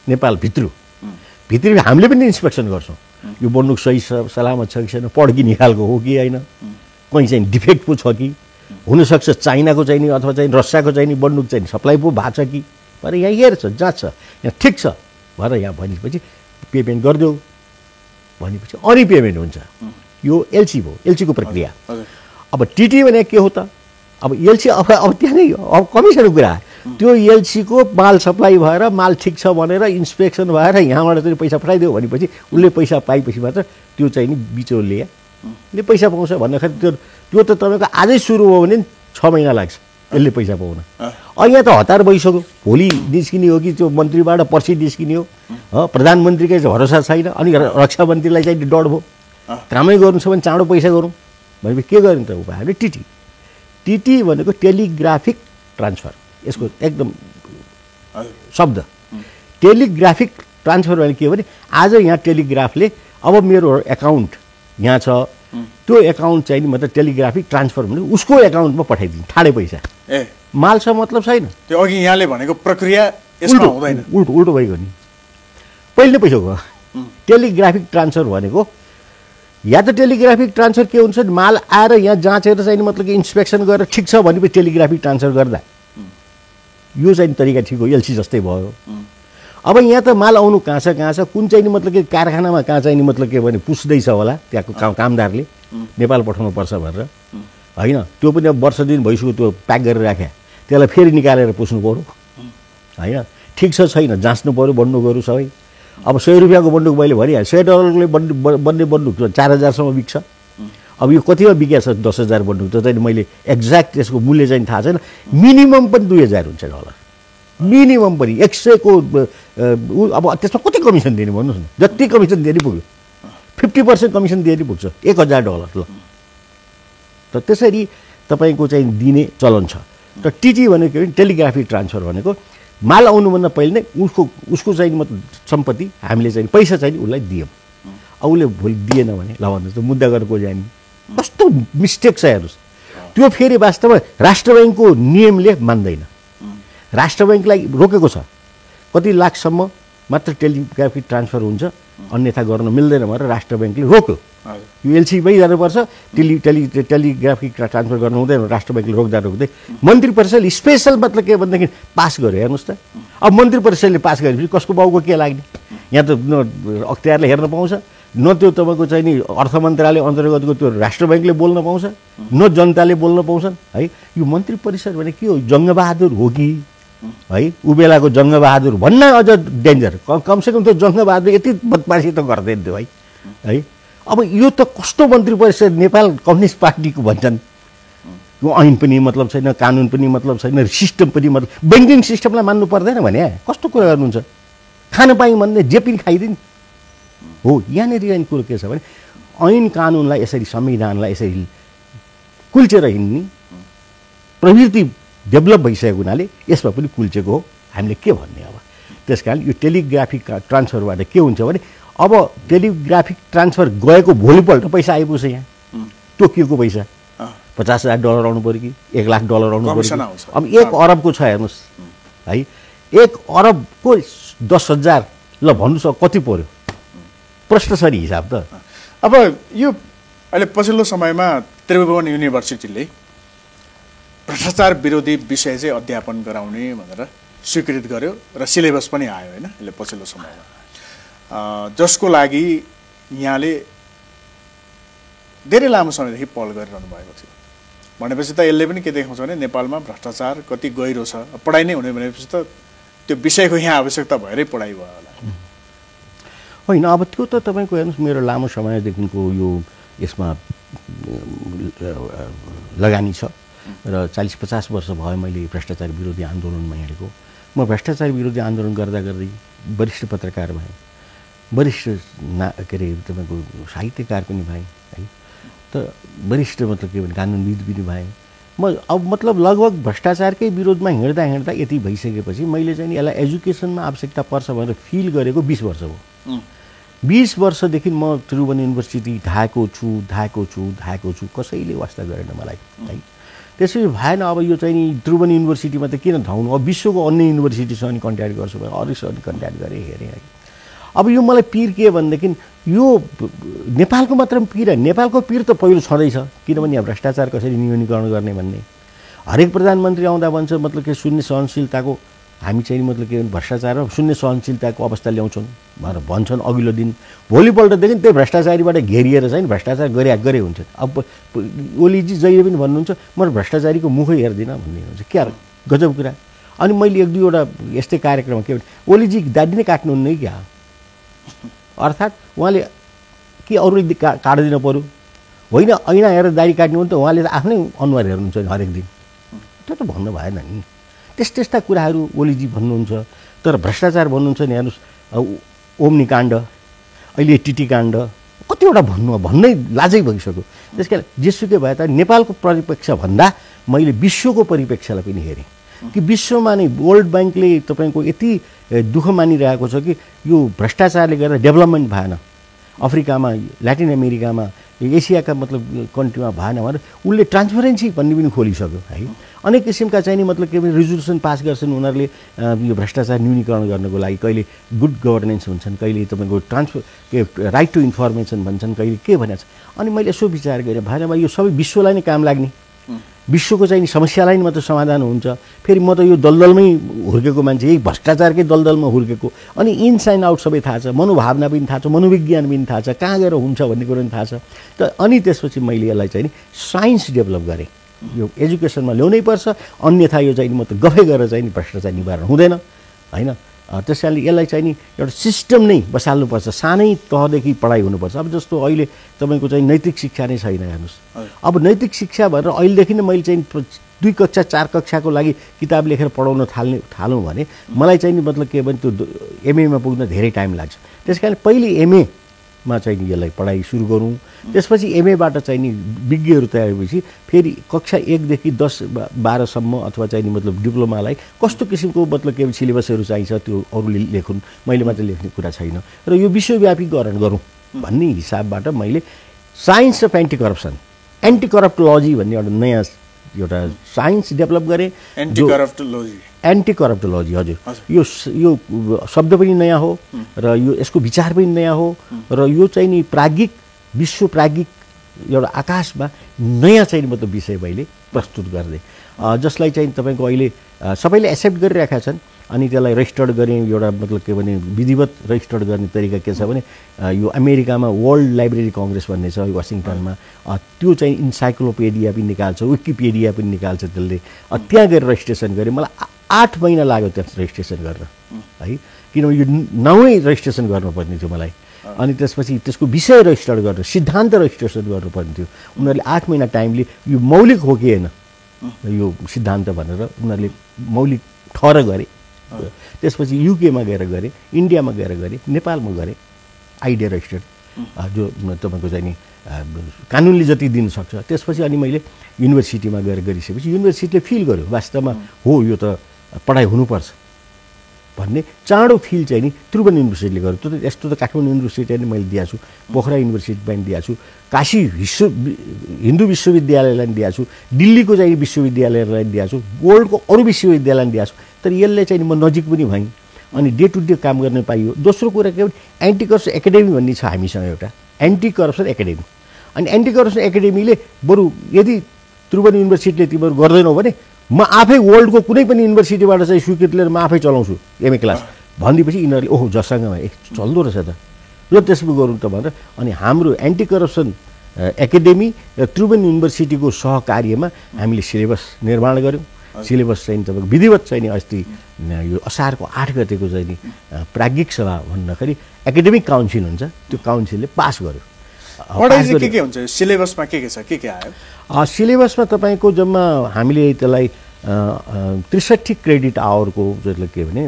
B: नेपाल भित्री हामीले पनि इन्स्पेक्सन गर्छौँ यो बन्दुक सही सलामत छ कि छैन पड्की निकालको हो कि होइन कहीँ चाहिँ डिफेक्ट पो छ कि हुनसक्छ चाइनाको चाहिँ नि अथवा चाहिँ रसियाको चाहिँ नि बन्दुक चाहिँ सप्लाई पो भएको छ कि तर यहाँ हेर्छ जाँच छ यहाँ ठिक छ भनेर यहाँ भनेपछि पेमेन्ट गरिदेऊ भनेपछि अनि पेमेन्ट हुन्छ यो एलसी भयो एलसीको प्रक्रिया अब टिटी भने के हो त अब एलसी अब त्यहाँ नै अब कमिसनको कुरा त्यो एलसीको माल सप्लाई भएर माल ठिक छ भनेर इन्स्पेक्सन भएर यहाँबाट चाहिँ पैसा पठाइदियो भनेपछि उसले पैसा पाएपछि मात्र त्यो चाहिँ नि बिचौलियाले पैसा पाउँछ भन्दाखेरि त्यो त तपाईँको आजै सुरु हो भने 6 महिना लाग्छ यसले पैसा पाउन यहाँ त हतार भइसक्यो भोलि निस्किने हो कि त्यो मन्त्रीबाट पर्सि निस्किने हो प्रधानमन्त्रीकै भरोसा छैन अनि रक्षा मन्त्रीलाई चाहिँ डर भयो कामै गर्नु छ भने चाँडो पैसा गरौँ भनेपछि के गर्ने त उपाय हामीले टिटी भनेको टेलिग्राफिक ट्रान्सफर यसको एकदम शब्द टेलिग्राफिक ट्रान्सफर भने के भने आज यहाँ टेलिग्राफले अब मेरो एकाउन्ट यहाँ छ त्यो एकाउन्ट चाहिँ नि मतलब टेलिग्राफिक ट्रान्सफर भने उसको एकाउन्टमा पठाइदिन्छ ठाडै पैसा माल छ मतलब छैन
A: त्यो अघि यहाँले भनेको प्रक्रिया यसमा हुँदैन
B: उल्टो भइगयो नि पहिले पैसा गयो टेलिग्राफिक ट्रान्सफर भनेको या त टेलिग्राफिक ट्रान्सफर के हुन्छ माल आएर यहाँ जाँचेर चाहिँ मतलब कि इन्स्पेक्सन गरेर ठिक छ भनेपछि टेलिग्राफिक ट्रान्सफर गर्दा यो चाहिँ तरिका ठिक हो एलसी जस्तै भयो अब यहाँ त माल आउनु कहाँ छ कुन चाहिँ नि मतलब कि कारखानामा कहाँ चाहिँ नि मतलब के भने पुस्दैछ होला त्यहाँको कामदारले नेपाल पठाउनु पर्छ भनेर होइन त्यो पनि अब वर्ष दिन भइसक्यो त्यो प्याक गरेर राख्या त्यसलाई फेरि निकालेर पुस्नु पऱ्यो होइन ठिक छ छैन जाँच्नु पऱ्यो बन्दुकहरू सबै अब 100 रुपियाँको बन्दुक मैले भनिहालेँ $100ले बन्ने बन्दुक 4000सम्म बिक्छ अब यो कतिमा बिक्या छ 10,000 बन्दुक त चाहिँ मैले एक्ज्याक्ट त्यसको मूल्य चाहिँ थाहा छैन मिनिमम पनि $2000 हुन्छ डलर मिनिमम पनि 100 को अब त्यसमा कति कमिसन दिने भन्नुहोस् न जति कमिसन दिए नि पुग्यो 50% कमिसन दिए नि पुग्छ $1000 ल त त्यसरी तपाईँको चाहिँ दिने चलन छ त टिटी भनेको के भने टेलिग्राफिक ट्रान्सफर भनेको माल आउनुभन्दा पहिले नै उसको चाहिँ मतलब सम्पत्ति हामीले चाहिँ पैसा चाहिँ उसलाई दियौँ अब उसले भोलि दिएन भने ल भन्नुहोस् त मुद्दा गरेर को जाने कस्तो मिस्टेक छ हेर्नुहोस् त्यो फेरि वास्तवमा राष्ट्र बैंकको नियमले मान्दैन। राष्ट्र बैंकलाई रोकेको छ कति लाखसम्म मात्र टेलिग्राफिक ट्रान्सफर हुन्छ, अन्यथा गर्न मिल्दैन भनेर राष्ट्र बैंकले रोक्यो। यो एलसीमै जानुपर्छ, टेलिग्राफिक ट्रान्सफर गर्नु हुँदैन, राष्ट्र बैंकले रोक्दै मन्त्री परिषदले स्पेसल मतलब के भनेदेखि पास गर्यो। हेर्नुहोस् त, अब मन्त्री परिषदले पास गरेपछि कसको बाउको के लाग्ने? यहाँ त न अख्तियारले हेर्न पाउँछ, न त्यो तपाईँको चाहिँ नि अर्थ मन्त्रालय अन्तर्गतको त्यो राष्ट्र बैंकले बोल्न पाउँछ, न जनताले बोल्न पाउँछन् है। यो मन्त्री परिषद भने के हो? जङ्गबहादुर हो कि है? ऊ बेलाको जङ्गबहादुर भन्न अझ डेन्जर। कमसेकम त्यो जङ्गबहादुर यति बदमासी त गर्दैन थियो है। अब यो त कस्तो मन्त्री परिषद? नेपाल कम्युनिस्ट पार्टीको भन्छन्, यो ऐन पनि मतलब छैन, कानुन पनि मतलब छैन, सिस्टम पनि मतलब, ब्याङ्किङ सिस्टमलाई मान्नु पर्दैन भने कस्तो कुरा गर्नुहुन्छ? खान पायौँ भन्ने जे पनि खाइदिने हो। यहाँनिर कुरो के छ भने ऐन कानुनलाई यसरी, संविधानलाई यसरी कुल्चेर हिँड्ने प्रवृत्ति डेभलप भइसकेको हुनाले यसमा पनि कुल्चेको हो। हामीले के भन्ने अब? त्यस कारण यो टेलिग्राफिक ट्रान्सफरबाट के हुन्छ भने अब टेलिग्राफिक ट्रान्सफर गएको भोलिपल्ट पैसा आइपुग्छ यहाँ, तोकिएको पैसा $50,000 आउनु पऱ्यो कि $1,00,000 आउनु पऱ्यो। अब 1 अरबको छ हेर्नुहोस् है, 1 अरबको 10,000 ल भन्नुहोस् कति पऱ्यो? प्रश्न छ नि हिसाब त।
A: अब यो अहिले पछिल्लो समयमा त्रिभुवन युनिभर्सिटीले भ्रष्टाचार विरोधी विषय चाहिँ अध्यापन गराउने भनेर स्वीकृत गर्यो र सिलेबस पनि आयो होइन अहिले पछिल्लो समयमा, जसको लागि यहाँले धेरै लामो समयदेखि पहल गरिरहनु भएको थियो। भनेपछि त यसले पनि के देखाउँछ भने नेपालमा भ्रष्टाचार कति गहिरो छ। पढाइ नै हुने भनेपछि त त्यो विषयको यहाँ आवश्यकता भएरै पढाइ भयो होला
B: होइन। अब त्यो त तपाईँको हेर्नुहोस्, मेरो लामो समयदेखिको यो यसमा लगानी छ र 40-50 वर्ष भयो मैले भ्रष्टाचार विरोधी आन्दोलनमा हिँडेको। म भ्रष्टाचार विरोधी आन्दोलन गर्दा गर्दै वरिष्ठ पत्रकार भएँ, वरिष्ठ के अरे तपाईँको साहित्यकार पनि भएँ है, त वरिष्ठ मतलब के भने कानुनविद पनि भएँ म। अब मतलब लगभग भ्रष्टाचारकै विरोधमा हिँड्दा यति भइसकेपछि मैले चाहिँ नि यसलाई एजुकेसनमा आवश्यकता पर्छ भनेर फिल गरेको 20 वर्ष हो। 20 वर्षदेखि म त्रिभुवन युनिभर्सिटी धाएको छु, कसैले वास्ता गरेन मलाई है। त्यसैले भएन, अब यो चाहिँ नि त्रिभुवन युनिभर्सिटीमा त किन धाउनु? अब विश्वको अन्य युनिभर्सिटीसँग नि कन्ट्याक्ट गर्छु भने अरूसँग कन्ट्याक्ट गरेँ, हेरेँ है। अब यो मलाई पिर के भनेदेखि यो नेपालको मात्र पिर है, नेपालको पिर त पहिलो छँदैछ। किनभने यहाँ भ्रष्टाचार कसरी न्यूनीकरण गर्ने भन्ने हरेक प्रधानमन्त्री आउँदा भन्छ मतलब के शून्य सहनशीलताको हामी चाहिँ मतलब के भ्रष्टाचार शून्य सहनशीलताको अवस्था ल्याउँछौँ भनेर भन्छन्। अघिल्लो दिन भोलिपल्टदेखि त्यही भ्रष्टाचारीबाट घेरिएर चाहिँ भ्रष्टाचार गरे हुन्छ। अब ओलीजी जहिले पनि भन्नुहुन्छ म भ्रष्टाचारीको मुखै हेर्दिनँ भन्ने हुन्छ, क्या गजब कुरा। अनि मैले 1-2वटा यस्तै कार्यक्रम के ओलीजी दादी नै काट्नुहुन्न क्या, अर्थात् उहाँले के अरूले काट्दिन पऱ्यो होइन, ऐना हेरेर दाडी काट्नु भने त उहाँले त आफ्नै अनुहार हेर्नुहुन्छ हरेक दिन, त्यो त भन्नु भएन नि। त्यस्ता कुराहरू ओलीजी भन्नुहुन्छ। तर भ्रष्टाचार भन्नुहुन्छ नि, हेर्नुहोस् ओम्नी काण्ड, अहिले टिटी काण्ड, कतिवटा भन्नै लाजै भइसक्यो। त्यस कारण जेसुकै भए त नेपालको परिप्रेक्ष्य भन्दा मैले विश्वको परिप्रेक्ष्यलाई पनि हेरेँ कि विश्वमा नै वर्ल्ड ब्याङ्कले तपाईँको यति दुःख मानिरहेको छ कि यो भ्रष्टाचारले गर्दा डेभलपमेन्ट भएन, अफ्रिकामा, ल्याटिन अमेरिकामा, एसियाका मतलब कन्ट्रीमा भएन भनेर उसले ट्रान्सपरेन्सी भन्ने पनि खोलिसक्यो है। अनेक किसिमका चाहिँ नि मतलब के भने रिजोल्युसन पास गर्छन् उनीहरूले यो भ्रष्टाचार न्यूनीकरण गर्नको लागि। कहिले गुड गभर्नेन्स हुन्छन्, कहिले तपाईँको राइट टु इन्फर्मेसन भन्छन्, कहिले के भनेको छ। अनि मैले यसो विचार गरेँ, भएन यो सबै विश्वलाई नै काम लाग्ने, विश्वको चाहिँ समस्यालाई मात्र समाधान हुन्छ। फेरि म त यो दलदलमै हुर्केको मान्छे, यही भ्रष्टाचारकै दलदलमा हुर्केको। अनि इन्स एन्ड आउट सबै थाहा छ, मनोभावना पनि थाहा छ, मनोविज्ञान पनि थाहा छ, कहाँ गएर हुन्छ भन्ने कुरो पनि थाहा छ। त अनि त्यसपछि मैले यसलाई चाहिँ नि साइन्स डेभलप गरेँ, यो एजुकेसनमा ल्याउनै पर्छ, अन्यथा यो चाहिँ म त गफै गरेर चाहिँ नि भ्रष्टाचार निवारण हुँदैन होइन। त्यस कारणले यसलाई चाहिँ नि एउटा सिस्टम नै बसाल्नुपर्छ, सानै तहदेखि पढाइ हुनुपर्छ। अब जस्तो अहिले तपाईँको चाहिँ नैतिक शिक्षा नै छैन हेर्नुहोस्। अब नैतिक शिक्षा भनेर अहिलेदेखि नै मैले चाहिँ 2 कक्षा 4 कक्षाको लागि किताब लेखेर पढाउन थालौँ भने मलाई चाहिँ नि मतलब के भने त्यो एमएमा पुग्न धेरै टाइम लाग्छ। त्यस कारण पहिले एमएमा चाहिँ नि यसलाई पढाइ सुरु गरौँ, त्यसपछि एमएबाट चाहिँ नि विज्ञहरू तयार भएपछि फेरि कक्षा 1 देखि 10-12 सम्म अथवा चाहिँ नि मतलब डिप्लोमालाई कस्तो किसिमको मतलब के सिलेबसहरू चाहिन्छ त्यो अरूले लेखुन्, मैले मात्र लेख्ने कुरा छैन। र यो विश्वव्यापीकरण गरौँ भन्ने हिसाबबाट मैले science of anti corruption, anti corruptology भन्ने एउटा नयाँ एउटा साइन्स डेभलप गरे, एन्टी करप्टोलोजी। हजुर, यो शब्द पनि नयाँ हो र यसको विचार पनि नयाँ हो र यो चाहिँ नि प्राज्ञिक विश्व प्राज्ञिक एउटा आकाशमा नयाँ चाहिँ मतलब विषय मैले प्रस्तुत गर्दै, जसलाई चाहिँ तपाईँको अहिले सबैले एक्सेप्ट गरिरहेका छन्। अनि त्यसलाई रजिस्टर्ड गर्ने एउटा मतलब के भने विधिवत रजिस्टर्ड गर्ने तरिका के छ भने यो अमेरिकामा वर्ल्ड लाइब्रेरी कङ्ग्रेस भन्ने छ वासिङटनमा, त्यो चाहिँ इन्साइक्लोपेडिया पनि निकाल्छ, विकिपेडिया पनि निकाल्छ त्यसले। त्यहाँ गएर रजिस्ट्रेसन गरेँ, मलाई 8 महिना लाग्यो त्यहाँ रजिस्ट्रेसन गर्न है, किनभने यो नाउँ रजिस्ट्रेसन गर्नुपर्ने थियो मलाई। अनि त्यसपछि त्यसको विषय रजिस्टर्ड गर्न, सिद्धान्त रजिस्ट्रेसन गर्नुपर्ने थियो। उनीहरूले 8 महिना टाइमले यो मौलिक हो कि होइन यो सिद्धान्त भनेर उनीहरूले मौलिक ठहर गरे। त्यसपछि युकेमा गएर गरेँ, इन्डियामा गएर गरेँ, नेपालमा गरेँ आइडिया रजिस्टर्ड, जो तपाईँको चाहिँ नि कानुनले जति दिन सक्छ। त्यसपछि अनि मैले युनिभर्सिटीमा गएर गरिसकेपछि युनिभर्सिटीले फिल गर्यो वास्तवमा हो यो त पढाइ हुनुपर्छ भन्ने चाँडो फिल चाहिँ नि त्रिभुवन युनिभर्सिटीले गर्यो। त्यो त यस्तो त काठमाडौँ युनिभर्सिटी पनि मैले दिएको छु, पोखरा युनिभर्सिटी पनि दिएको छु, काशी हिन्दू विश्वविद्यालयलाई पनि दिएको छु, दिल्लीको चाहिँ विश्वविद्यालयलाई पनि दिएको छु, वर्ल्डको अरू विश्वविद्यालयलाई पनि दिएको छु। तर यसले चाहिँ म नजिक पनि भएँ अनि डे टु डे काम गर्न पाइयो। दोस्रो कुरा के भने एन्टी करप्सन एकाडेमी भन्ने छ हामीसँग, एउटा एन्टी करप्सन एकाडेमी। अनि एन्टी करप्सन एकाडेमीले बरु यदि त्रिभुवन युनिभर्सिटीले तिमीहरू गर्दैनौ भने म आफै वर्ल्डको कुनै पनि युनिभर्सिटीबाट चाहिँ स्वीकृति लिएर म आफै चलाउँछु एमए क्लास भनिदिएपछि यिनीहरूले ओहो जसँगमा चल्दो रहेछ त र त्यसो गरौँ त भनेर अनि हाम्रो एन्टी करप्सन एकाडेमी र त्रिभुवन युनिभर्सिटीको सहकार्यमा हामीले सिलेबस निर्माण गऱ्यौँ। सिलेबस चाहिँ तपाईँको विधिवत चाहिँ नि अस्ति यो असारको 8 गतेको चाहिँ नि प्राज्ञिक सभा भन्दाखेरि एकाडेमिक काउन्सिल हुन्छ, त्यो काउन्सिलले पास गर्यो।
A: के हुन्छ सिलेबसमा के छ, के आयो
B: सिलेबसमा तपाईँको जम्मा हामीले त्यसलाई 63 क्रेडिट आवरको जसले के भने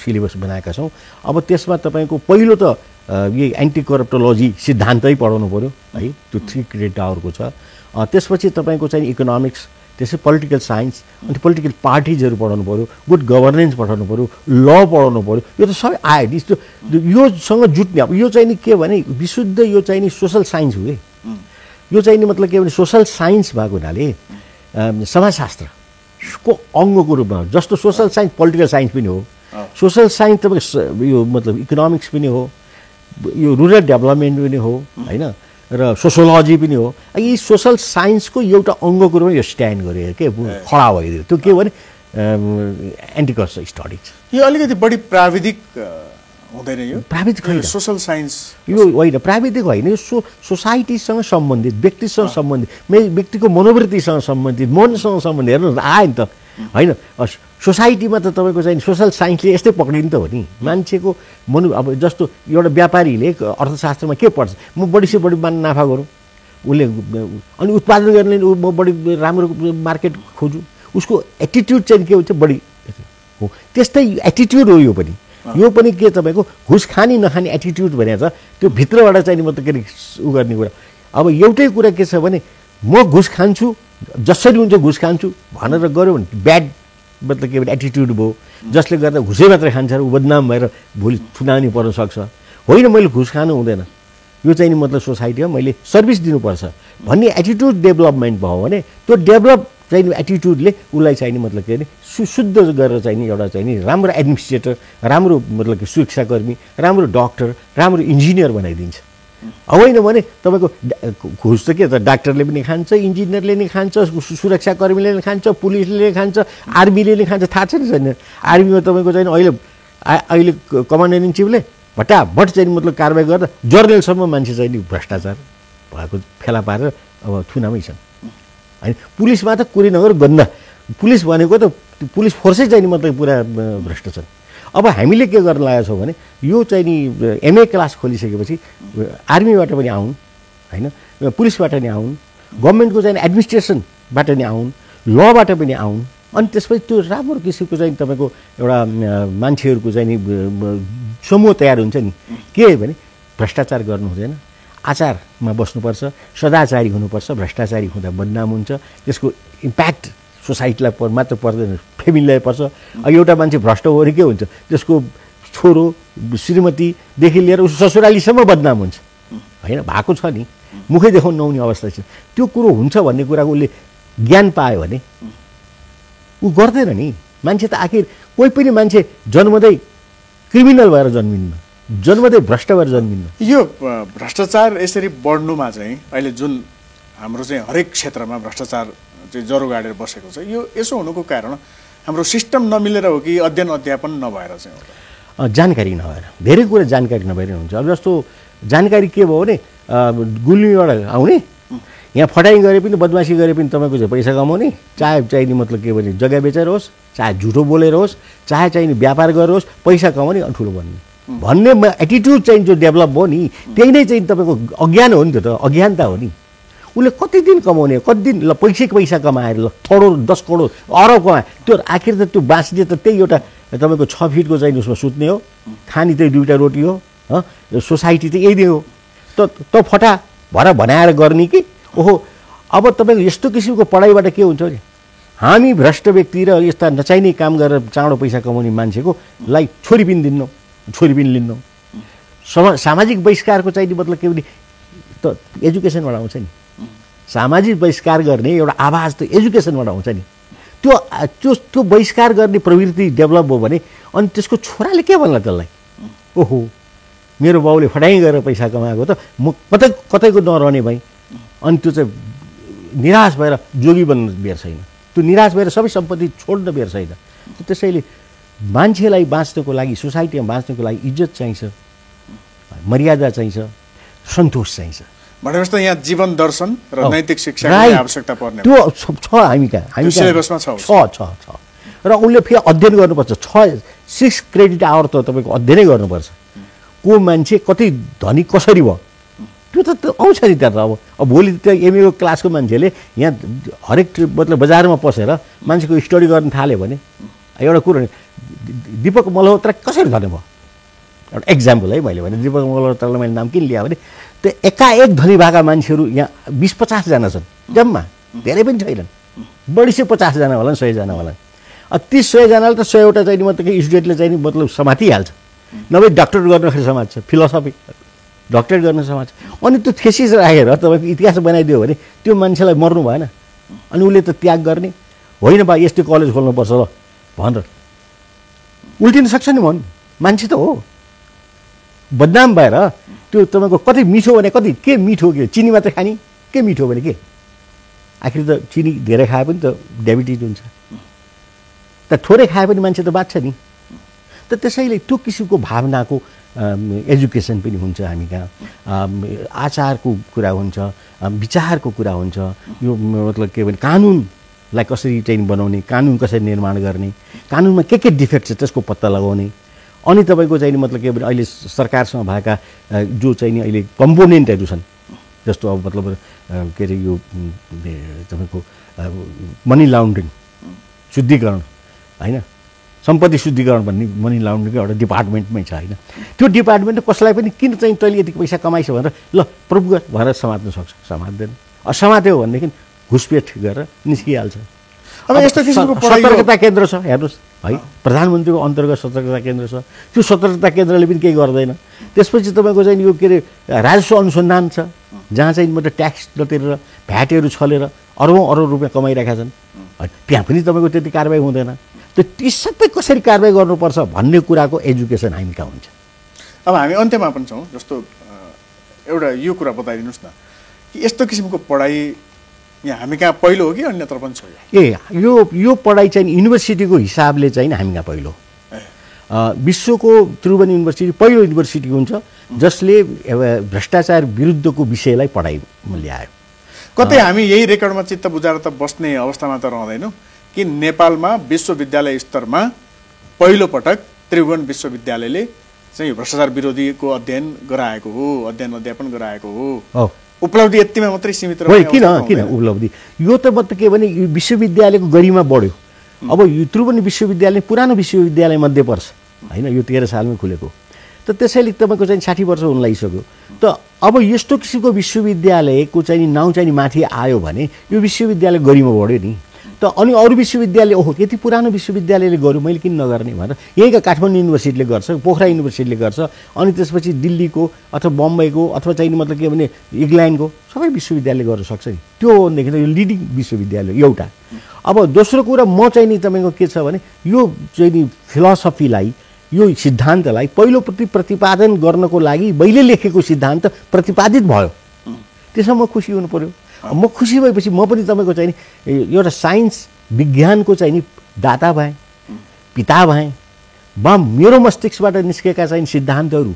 B: सिलेबस बनाएका छौँ। अब त्यसमा तपाईँको पहिलो त यही एन्टी करप्टोलोजी सिद्धान्तै पढाउनु पऱ्यो है, त्यो 3 क्रेडिट आवरको छ। त्यसपछि तपाईँको चाहिँ इकोनोमिक्स, त्यसै पोलिटिकल साइन्स, अनि पोलिटिकल पार्टिजहरू पढाउनु पऱ्यो, गुड गभर्नेन्स पढाउनु पऱ्यो, ल पढाउनु पऱ्यो। यो त सबै आयो योसँग जुट्ने। अब यो चाहिँ नि के भने विशुद्ध यो चाहिँ नि सोसल साइन्स हो कि यो चाहिँ नि मतलब के भने सोसल साइन्स भएको हुनाले समाजशास्त्रको अङ्गको रूपमा जस्तो सोसल साइन्स पोलिटिकल साइन्स पनि हो, सोसल साइन्स तपाईँको यो मतलब इकोनोमिक्स पनि हो, यो रुरल डेभलपमेन्ट पनि हो होइन, र सोसियोलोजी पनि हो। यी सोसल साइन्सको एउटा अङ्गको रूपमा यो स्ट्यान्ड गर्यो के खडा भइदियो। त्यो के भने एन्टी करप्सन स्टडिज।
A: यो अलिकति बढी प्राविधिक हुँदैन, यो
B: प्राविधिक होइन,
A: सोसल साइन्स
B: यो होइन, प्राविधिक होइन, यो सोसाइटीसँग सम्बन्धित, व्यक्तिसँग सम्बन्धित, व्यक्तिको मनोवृत्तिसँग सम्बन्धित, मनसँग सम्बन्धित। हेर्नु आयो नि त होइन, सोसाइटीमा त तपाईँको चाहिँ सोसल साइन्सले यस्तै पक्रिनु त हो नि मान्छेको अब जस्तो एउटा व्यापारीले अर्थशास्त्रमा के पढ्छ, म बढी से बढी नाफा गरौँ उसले, अनि उत्पादन गर्ने म बढी राम्रो मार्केट खोजु, उसको एटिट्युड चाहिँ के हुन्छ बढी हो। त्यस्तै एटिट्युड हो यो पनि। यो पनि के तपाईँको घुस खाने नखाने एटिट्युड भने छ, त्यो भित्रबाट चाहिँ मतलब के अरे उ गर्ने कुरा। अब एउटै कुरा के छ भने म घुस खान्छु जसरी हुन्छ घुस खान्छु भनेर गऱ्यो भने ब्याड मतलब के भने एटिट्युड भयो, जसले गर्दा घुसै मात्रै खान्छ र ऊ बदनाम भएर भोलि चुनानी पर्न सक्छ। होइन मैले घुस खानु हुँदैन, यो चाहिँ नि मतलब सोसाइटीमा मैले सर्भिस दिनुपर्छ भन्ने एटिट्युड डेभलपमेन्ट भयो भने त्यो डेभलप चाहिँ एटिट्युडले उसलाई चाहिँ नि मतलब के अरे शुद्ध गरेर चाहिँ नि एउटा चाहिँ नि राम्रो एडमिनिस्ट्रेटर, राम्रो मतलब कि सुरक्षाकर्मी, राम्रो डक्टर, राम्रो इन्जिनियर बनाइदिन्छ। होइन भने तपाईँको घुस त के त डाक्टरले पनि खान्छ, इन्जिनियरले नि खान्छ, सुरक्षाकर्मीले नि खान्छ, पुलिसले खान्छ, आर्मीले नि खान्छ। थाहा छ नि छैन आर्मीमा तपाईँको चाहिँ अहिले कमान्डर इन चिफले भट्टाभट चाहिँ मतलब कारवाही गर्दा जर्नलसम्म मान्छे चाहिँ नि भ्रष्टाचार भएको फेला पारेर अब थुनामै छन् होइन। पुलिसमा त कुरै नगर गन्दा, पुलिस भनेको त पुलिस फोर्सै चाहिँ नि मतलब पुरा भ्रष्ट छन्। अब हामीले के गर्न लागेको छौँ भने यो चाहिँ नि एमए क्लास खोलिसकेपछि आर्मीबाट पनि आउन् होइन, पुलिसबाट नि आउन्, गभर्मेन्टको चाहिँ एडमिनिस्ट्रेसनबाट नि आउन्, लबाट पनि आउन्। अनि त्यसपछि त्यो राम्रो किसिमको चाहिँ तपाईँको एउटा मान्छेहरूको चाहिँ नि समूह तयार हुन्छ नि। के भने भ्रष्टाचार गर्नु हुँदैन, आचारमा बस्नुपर्छ, सदाचारी हुनुपर्छ। भ्रष्टाचारी हुँदा बदनाम हुन्छ, त्यसको इम्प्याक्ट सोसाइटीलाई मात्र पर्दैन, फ्यामिलीलाई पर्छ। एउटा मान्छे भ्रष्ट हो भने के हुन्छ, त्यसको छोरो श्रीमतीदेखि लिएर उसको ससुरालीसम्म बदनाम हुन्छ होइन, भएको छ नि, मुखै देखाउनु नहुने अवस्था छ। त्यो कुरो हुन्छ भन्ने कुराको उसले ज्ञान पायो भने ऊ गर्दैन नि। मान्छे त आखिर कोही पनि मान्छे जन्मदै क्रिमिनल भएर जन्मिन्न, जन्मदै भ्रष्ट भएर जन्मिन्न।
A: यो भ्रष्टाचार यसरी बढ्नुमा चाहिँ अहिले जुन हाम्रो चाहिँ हरेक क्षेत्रमा भ्रष्टाचार चाहिँ जरो गाडेर बसेको छ, यो यसो हुनुको कारण हाम्रो सिस्टम नमिलेर हो कि अध्ययन अध्यापन नभएर चाहिँ हो?
B: जानकारी नभएर, धेरै कुरा जानकारी नभएर हुन्छ। अब जस्तो जानकारी के भयो भने गुल्मीबाट आउने, यहाँ फटाइ गरे पनि बदमासी गरे पनि तपाईँको चाहिँ पैसा कमाउने, चाहे चाहिने मतलब के भने जग्गा बेचेर होस्, चाहे झुटो बोलेर होस्, चाहे चाहिने व्यापार गरेर होस्, पैसा कमाउने अनि ठुलो भन्ने एटिट्युड चाहिँ जो डेभलप भयो नि, त्यही नै चाहिँ तपाईँको अज्ञान हो नि। त्यो त अज्ञानता हो नि। उसले कति दिन कमाउने, कति दिन ल पैसा कमाएर ल करोड 10 करोड अरब कमाए, त्यो आखिर त त्यो बाँच्ने त त्यही एउटा तपाईँको 6 फिटको चाहिँ उसमा सुत्ने हो, खाने त्यही 2टा रोटी हो, सोसाइटी त यही हो। त फटा भरा बनाएर गर्ने कि ओहो। अब तपाईँको यस्तो किसिमको पढाइबाट के हुन्छ भने हामी भ्रष्ट व्यक्ति र यस्ता नचाहिने काम गरेर चाँडो पैसा कमाउने मान्छेको लाई छोरी पनि दिन्नौँ, छोरी पनि लिन्नौँ। सामाजिक बहिष्कारको चाहिँ मतलब के भने त एजुकेसनबाट आउँछ नि। सामाजिक बहिष्कार गर्ने एउटा आवाज त एजुकेसनबाट आउँछ नि। त्यो बहिष्कार गर्ने प्रवृत्ति डेभलप भयो भने अनि त्यसको छोराले के भन्ला त्यसलाई, ओहो मेरो बाउले फटाइ गरेर पैसा कमाएको त म कतैको नरहने भएँ। अनि त्यो चाहिँ निराश भएर जोगी बन्न बेर छैन, त्यो निराश भएर सबै सम्पत्ति छोड्न बेर छैन। त्यसैले मान्छेलाई बाँच्नको लागि, सोसाइटीमा बाँच्नको लागि इज्जत चाहिन्छ, मर्यादा चाहिन्छ, सन्तोष चाहिन्छ।
A: भनेपछि त यहाँ जीवन दर्शन र नैतिक शिक्षाको आवश्यकता पर्ने
B: त्यो छ हामी कहाँ, हामी
A: सिलेबसमा छ।
B: र उनले फेरि अध्ययन गर्नुपर्छ। 6 क्रेडिट आवर त तपाईँको अध्ययनै गर्नुपर्छ। को मान्छे कति धनी कसरी भयो त्यो त आउँछ नि त्यहाँ त। अब भोलि त्यो एमएको क्लासको मान्छेले यहाँ हरेक मतलब बजारमा पसेर मान्छेको स्टडी गर्न थाल्यो भने एउटा कुरो दिपक मल्होत्रा कसरी धनी भयो, एउटा एक्जाम्पल है मैले भने। दिपक मल्होत्रालाई मैले नाम किन लिएँ भने त्यो एकाएक धनी भएका मान्छेहरू यहाँ 20-50 जना छन् जम्मा, धेरै पनि छैनन्, बढी से 50 जना होला, 100 जना होला। 30-100 जनाले त 100 वटा चाहिँ मतलब कि स्टुडेन्टले चाहिँ मतलब समातिहाल्छ, नभए डक्टर गर्दाखेरि समात्छ, फिलोसफी डक्टरेट गर्न समात्छ। अनि त्यो थेसिस राखेर तपाईँको इतिहास बनाइदियो भने त्यो मान्छेलाई मर्नु भएन, अनि उसले त त्याग गर्ने होइन बा यस्तै कलेज खोल्नुपर्छ ल भनेर उल्टिन सक्छ नि भन्। मान्छे त हो बदनाम भएर त्यो तपाईँको कति मिठो भने कति के मिठो के चिनी मात्र खाने, के मिठो भने के आखिर त चिनी धेरै खाए पनि त डायबिटिज हुन्छ, त थोरै खाए पनि मान्छे त बाँच्छ नि। त त्यसैले त्यो किसिमको भावनाको एजुकेसन पनि हुन्छ हामी कहाँ। आचारको कुरा हुन्छ, विचारको कुरा हुन्छ, यो मतलब के भने कानुनलाई कसरी चाहिँ बनाउने, कानुन कसरी निर्माण गर्ने, कानुनमा के डिफेक्ट छ त्यसको पत्ता लगाउने। अनि तपाईँको चाहिँ मतलब के भने अहिले सरकारसँग भएका जो चाहिँ नि अहिले कम्पोनेन्टहरू छन्, जस्तो अब मतलब के अरे यो तपाईँको मनी लाउन्ड्रिङ शुद्धिकरण होइन, सम्पत्ति शुद्धिकरण भन्ने मनी लाउन्ड्रिङको एउटा डिपार्टमेन्टमै छ होइन। त्यो डिपार्टमेन्टले कसलाई पनि किन चाहिँ तैँले यति पैसा कमाइछ भनेर ल प्रुभ गर भनेर समात्न सक्छ, समात्दैन। समात्यो भनेदेखि घुसपेट गरेर निस्किहाल्छ।
A: अब यस्तो किसिमको
B: सतर्कता केन्द्र छ हेर्नुहोस् है, प्रधानमन्त्रीको अन्तर्गत सतर्कता केन्द्र छ, त्यो सतर्कता केन्द्रले पनि केही गर्दैन। त्यसपछि तपाईँको चाहिँ यो के अरे राजस्व अनुसन्धान छ, जहाँ चाहिँ मतलब ट्याक्स नतिरेर भ्याटहरू छलेर अरबौँ रुपियाँ कमाइरहेका छन्, त्यहाँ पनि तपाईँको त्यति कारबाही हुँदैन। त्यो ती सबै कसरी कारबाही गर्नुपर्छ भन्ने कुराको एजुकेसन हामी कहाँ हुन्छ।
A: अब हामी अन्त्यमा पनि छौँ, जस्तो एउटा यो कुरा बताइदिनुहोस् न कि यस्तो किसिमको पढाइ यहाँ हामी कहाँ पहिलो हो कि अन्यत्र पनि छ?
B: यो पढाइ चाहिँ युनिभर्सिटीको हिसाबले चाहिँ हामी कहाँ पहिलो। विश्वको त्रिभुवन युनिभर्सिटी पहिलो युनिभर्सिटी हुन्छ जसले भ्रष्टाचार विरुद्धको विषयलाई पढाइमा ल्यायो।
A: कतै हामी यही रेकर्डमा चित्त बुझाएर त बस्ने अवस्थामा त रहँदैनौँ कि नेपालमा विश्वविद्यालय स्तरमा पहिलो पटक त्रिभुवन विश्वविद्यालयले चाहिँ भ्रष्टाचार विरोधीको अध्ययन गराएको हो, अध्ययन अध्यापन गराएको हो। उपलब्धि यतिमा मात्रै सीमित
B: रह्यो। किन उपलब्धि? यो त मतलब के भने विश्वविद्यालयको गरिमा बढ्यो। अब यो त्रिभुवन विश्वविद्यालय पुरानो विश्वविद्यालय मध्ये पर्छ होइन, यो 13 सालमै खुलेको। त त्यसैले तपाईँको चाहिँ 60 वर्ष हुन लागिसक्यो। त अब यस्तो किसिमको विश्वविद्यालयको चाहिँ नाउँ चाहिँ माथि आयो भने यो विश्वविद्यालय गरिमा बढ्यो नि। त अनि अरू विश्वविद्यालय ओहो यति पुरानो विश्वविद्यालयले गर्यो मैले किन नगर्ने भनेर यहीँका काठमाडौँ युनिभर्सिटीले गर्छ, पोखरा युनिभर्सिटीले गर्छ, अनि त्यसपछि दिल्लीको अथवा बम्बईको अथवा चाहिँ मतलब के भने इङ्ल्यान्डको सबै विश्वविद्यालय गर्न सक्छ नि। त्यो हो भनेदेखि यो लिडिङ विश्वविद्यालय एउटा। अब दोस्रो कुरा म चाहिँ नि तपाईँको के छ भने यो चाहिँ नि फिलोसफीलाई, यो सिद्धान्तलाई पहिलोपट्टि प्रतिपादन गर्नको लागि मैले लेखेको सिद्धान्त प्रतिपादित भयो, त्यसमा म खुसी हुनु पर्यो। म खुसी भएपछि म पनि तपाईँको चाहिँ नि एउटा साइन्स विज्ञानको चाहिँ नि दाता भएँ, पिता भएँ। मेरो मस्तिष्कबाट निस्केका चाहिँ सिद्धान्तहरू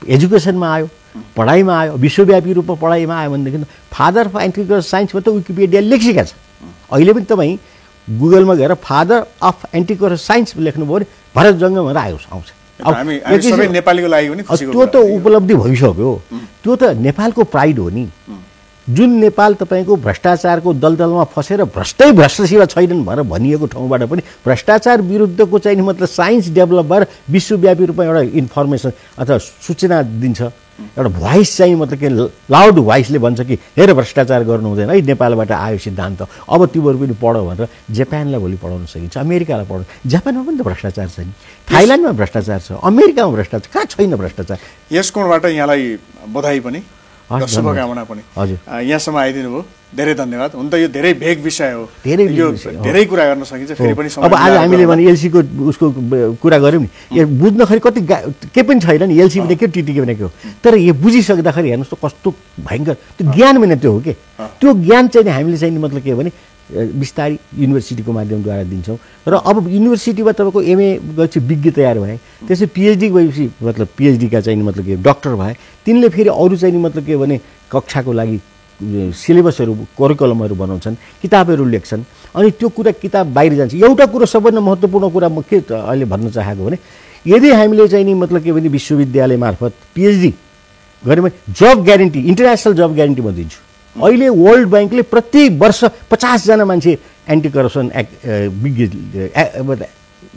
B: एजुकेसनमा आयो, पढाइमा आयो, विश्वव्यापी रूपमा पढाइमा आयो भनेदेखि फादर अफ एन्टिग्रेटेड साइन्समा त विकिपिडिया लेखिसकेका छ। अहिले पनि तपाईँ गुगलमा गएर फादर अफ एन्टिग्रेटेड साइन्स लेख्नुभयो भने भरत जङ्ग भनेर आउँछ। त्यो त उपलब्धि भइसक्यो, त्यो त नेपालको प्राइड हो नि। जुन नेपाल तपाईँको भ्रष्टाचारको दलदलमा फसेर भ्रष्ट सेवा छैनन् भनेर भनिएको ठाउँबाट पनि भ्रष्टाचार विरुद्धको चाहिँ मतलब साइन्स डेभलप भएर विश्वव्यापी रूपमा एउटा इन्फर्मेसन अथवा सूचना दिन्छ, एउटा भोइस चाहिँ मतलब के लाउड भोइसले भन्छ कि हेर भ्रष्टाचार गर्नु हुँदैन है, नेपालबाट आयो सिद्धान्त, अब तिमीहरू पनि पढौ भनेर जापानलाई भोलि पढाउन सकिन्छ, अमेरिकालाई पढाउनु। जापानमा पनि त भ्रष्टाचार छ नि, थाइल्यान्डमा भ्रष्टाचार छ, अमेरिकामा भ्रष्टाचार, कहाँ छैन भ्रष्टाचार।
A: यस कोणबाट यहाँलाई बधाई पनि, शुभकामना पनि।
B: हजुर,
A: यहाँसम्म आइदिनु भयो, धेरै धन्यवाद। हुन त यो धेरै भेग विषय हो, यो धेरै कुरा गर्न सकिन्छ, फेरि पनि
B: अब आज हामीले भने एलसीको उसको कुरा गऱ्यौँ नि, यो बुझ्दाखेरि कति के पनि छैन नि, एलसी भनेको टिटी भनेको, तर यो बुझिसक्दाखेरि हेर्नुहोस् त कस्तो भयङ्कर त्यो ज्ञान भने त्यो हो कि त्यो ज्ञान चाहिँ हामीले चाहिँ मतलब के भने बिस्तारै युनिभर्सिटीको माध्यमद्वारा दिन्छौँ। र अब युनिभर्सिटीमा तपाईँको एमए गएपछि विज्ञ तयार भए, त्यसै पिएचडी गएपछि मतलब पिएचडीका चाहिँ मतलब के डक्टर भए, तिनले फेरि अरू चाहिँ मतलब के भने कक्षाको लागि सिलेबसहरू करिकुलमहरू बनाउँछन्, किताबहरू लेख्छन्, अनि त्यो कुरा किताब बाहिर जान्छ। एउटा कुरो सबभन्दा महत्त्वपूर्ण कुरा म के अहिले भन्न चाहेको भने यदि हामीले चाहिँ नि मतलब के भने विश्वविद्यालय मार्फत पिएचडी गऱ्यौँ भने जब ग्यारेन्टी, इन्टरनेसनल जब ग्यारेन्टी म दिन्छु। अहिले वर्ल्ड ब्याङ्कले प्रति वर्ष 50 जना मान्छे एन्टी करप्सन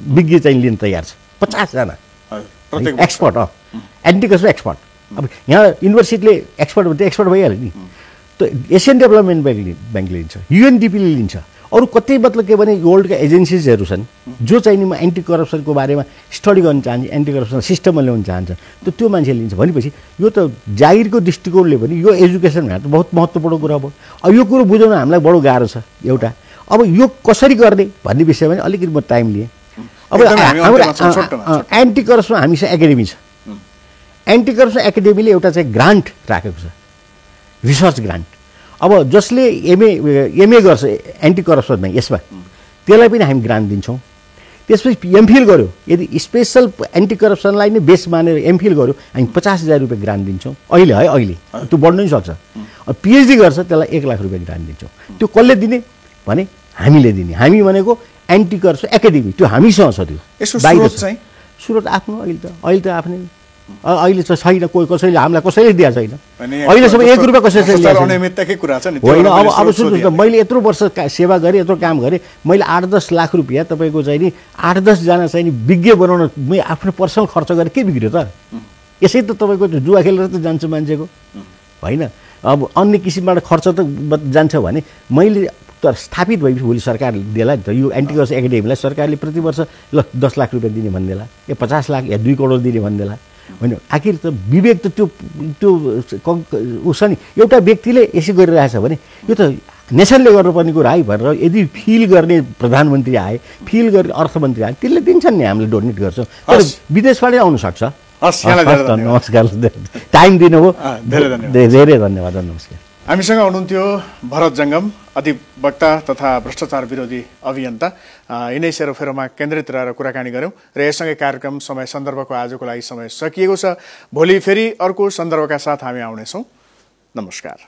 B: विज्ञ चाहिँ लिन तयार छ, 50 जना एक्सपर्ट, एन्टी करप्सन एक्सपर्ट। अब यहाँ युनिभर्सिटीले एक्सपर्ट भने एक्सपर्ट भइहाल्यो नि, त एसियन डेभलपमेन्ट ब्याङ्कले लिन्छ, युएनडिपीले लिन्छ, अरू कतै मतलब के भने वर्ल्डका एजेन्सिजहरू छन् जो चाहिँ नि म एन्टी करप्सनको बारेमा स्टडी गर्न चाहन्छ, एन्टी करप्सन सिस्टममा ल्याउन चाहन्छ, त त्यो मान्छे लिन्छ। भनेपछि यो त जागिरको दृष्टिकोणले पनि यो एजुकेसन भनेर त बहुत महत्त्वपूर्ण कुरा भयो। अब यो कुरो बुझाउन हामीलाई बडो गाह्रो छ एउटा। अब यो कसरी गर्ने भन्ने विषयमा अलिकति म टाइम लिएँ। अब हाम्रो एन्टी करप्सन हामीसँग एकाडेमी छ, एन्टी करप्सन एकाडेमीले एउटा चाहिँ ग्रान्ट राखेको छ, रिसर्च ग्रान्ट। अब जसले एमए गर्छ एन्टी करप्सनमा यसमा, त्यसलाई पनि हामी ग्रान्ट दिन्छौँ। त्यसपछि एमफिल गर्यो, यदि स्पेसल एन्टी करप्सनलाई नै बेस मानेर एमफिल गर्यो हामी 50,000 रुपियाँ ग्रान्ट दिन्छौँ अहिले, है अहिले त्यो बढ्नु पनि सक्छ। पिएचडी गर्छ त्यसलाई 1 लाख रुपियाँ ग्रान्ट दिन्छौँ। त्यो कसले दिने भने हामीले दिने। हामी भनेको एन्टी करप्सन एकाडेमी, त्यो हामीसँग छ। त्यो बाहिर स्रोत आफ्नो, अहिले त आफ्नै, अहिले चाहिँ छैन, कोही कसैले हामीलाई कसैले दिएको छैन अहिलेसम्म 1 रुपियाँ कसैले
A: अनियमितताकै कुरा छ नि
B: होइन। अब सुन्नुहोस् न, मैले यत्रो वर्ष सेवा गरेँ, यत्रो काम गरेँ, मैले 8-10 लाख रुपियाँ तपाईँको चाहिँ नि 8-10 जना चाहिँ नि विज्ञ बनाउन मैले आफ्नो पर्सनल खर्च गरेर के बिग्रियो त? यसै त तपाईँको जुवा खेलेर त जान्छ मान्छेको होइन। अब अन्य किसिमबाट खर्च त जान्छ भने मैले तर स्थापित भएपछि भोलि सरकारले देला नि त यो एन्टी करप्सन एकाडेमीलाई सरकारले प्रति वर्ष ल 10 लाख रुपियाँ दिने भन्देला, या 50 लाख या 2 करोड दिने भन्देला होइन। आखिर त विवेक त त्यो उस नि, एउटा व्यक्तिले यसै गरिरहेछ भने यो त नेसनले गर्नुपर्ने कुरा है भनेर यदि फिल गर्ने प्रधानमन्त्री आए, फिल गर्ने अर्थमन्त्री आए, त्यसले दिन्छन् नि, हामीले डोनेट गर्छौँ। तर विदेशबाटै आउन सक्छ। नमस्कार, टाइम दिनुभयो, धेरै धन्यवाद, नमस्कार।
A: हामीसँग हुनुहुन्थ्यो भरत जङ्गम, अधिवक्ता तथा भ्रष्टाचार विरोधी अभियन्ता। यिनै सेरोफेरोमा केन्द्रित रहेर कुराकानी गऱ्यौँ र यससँगै कार्यक्रम समय सन्दर्भको आजको लागि समय सकिएको छ। भोलि फेरि अर्को सन्दर्भका साथ हामी आउनेछौँ। नमस्कार।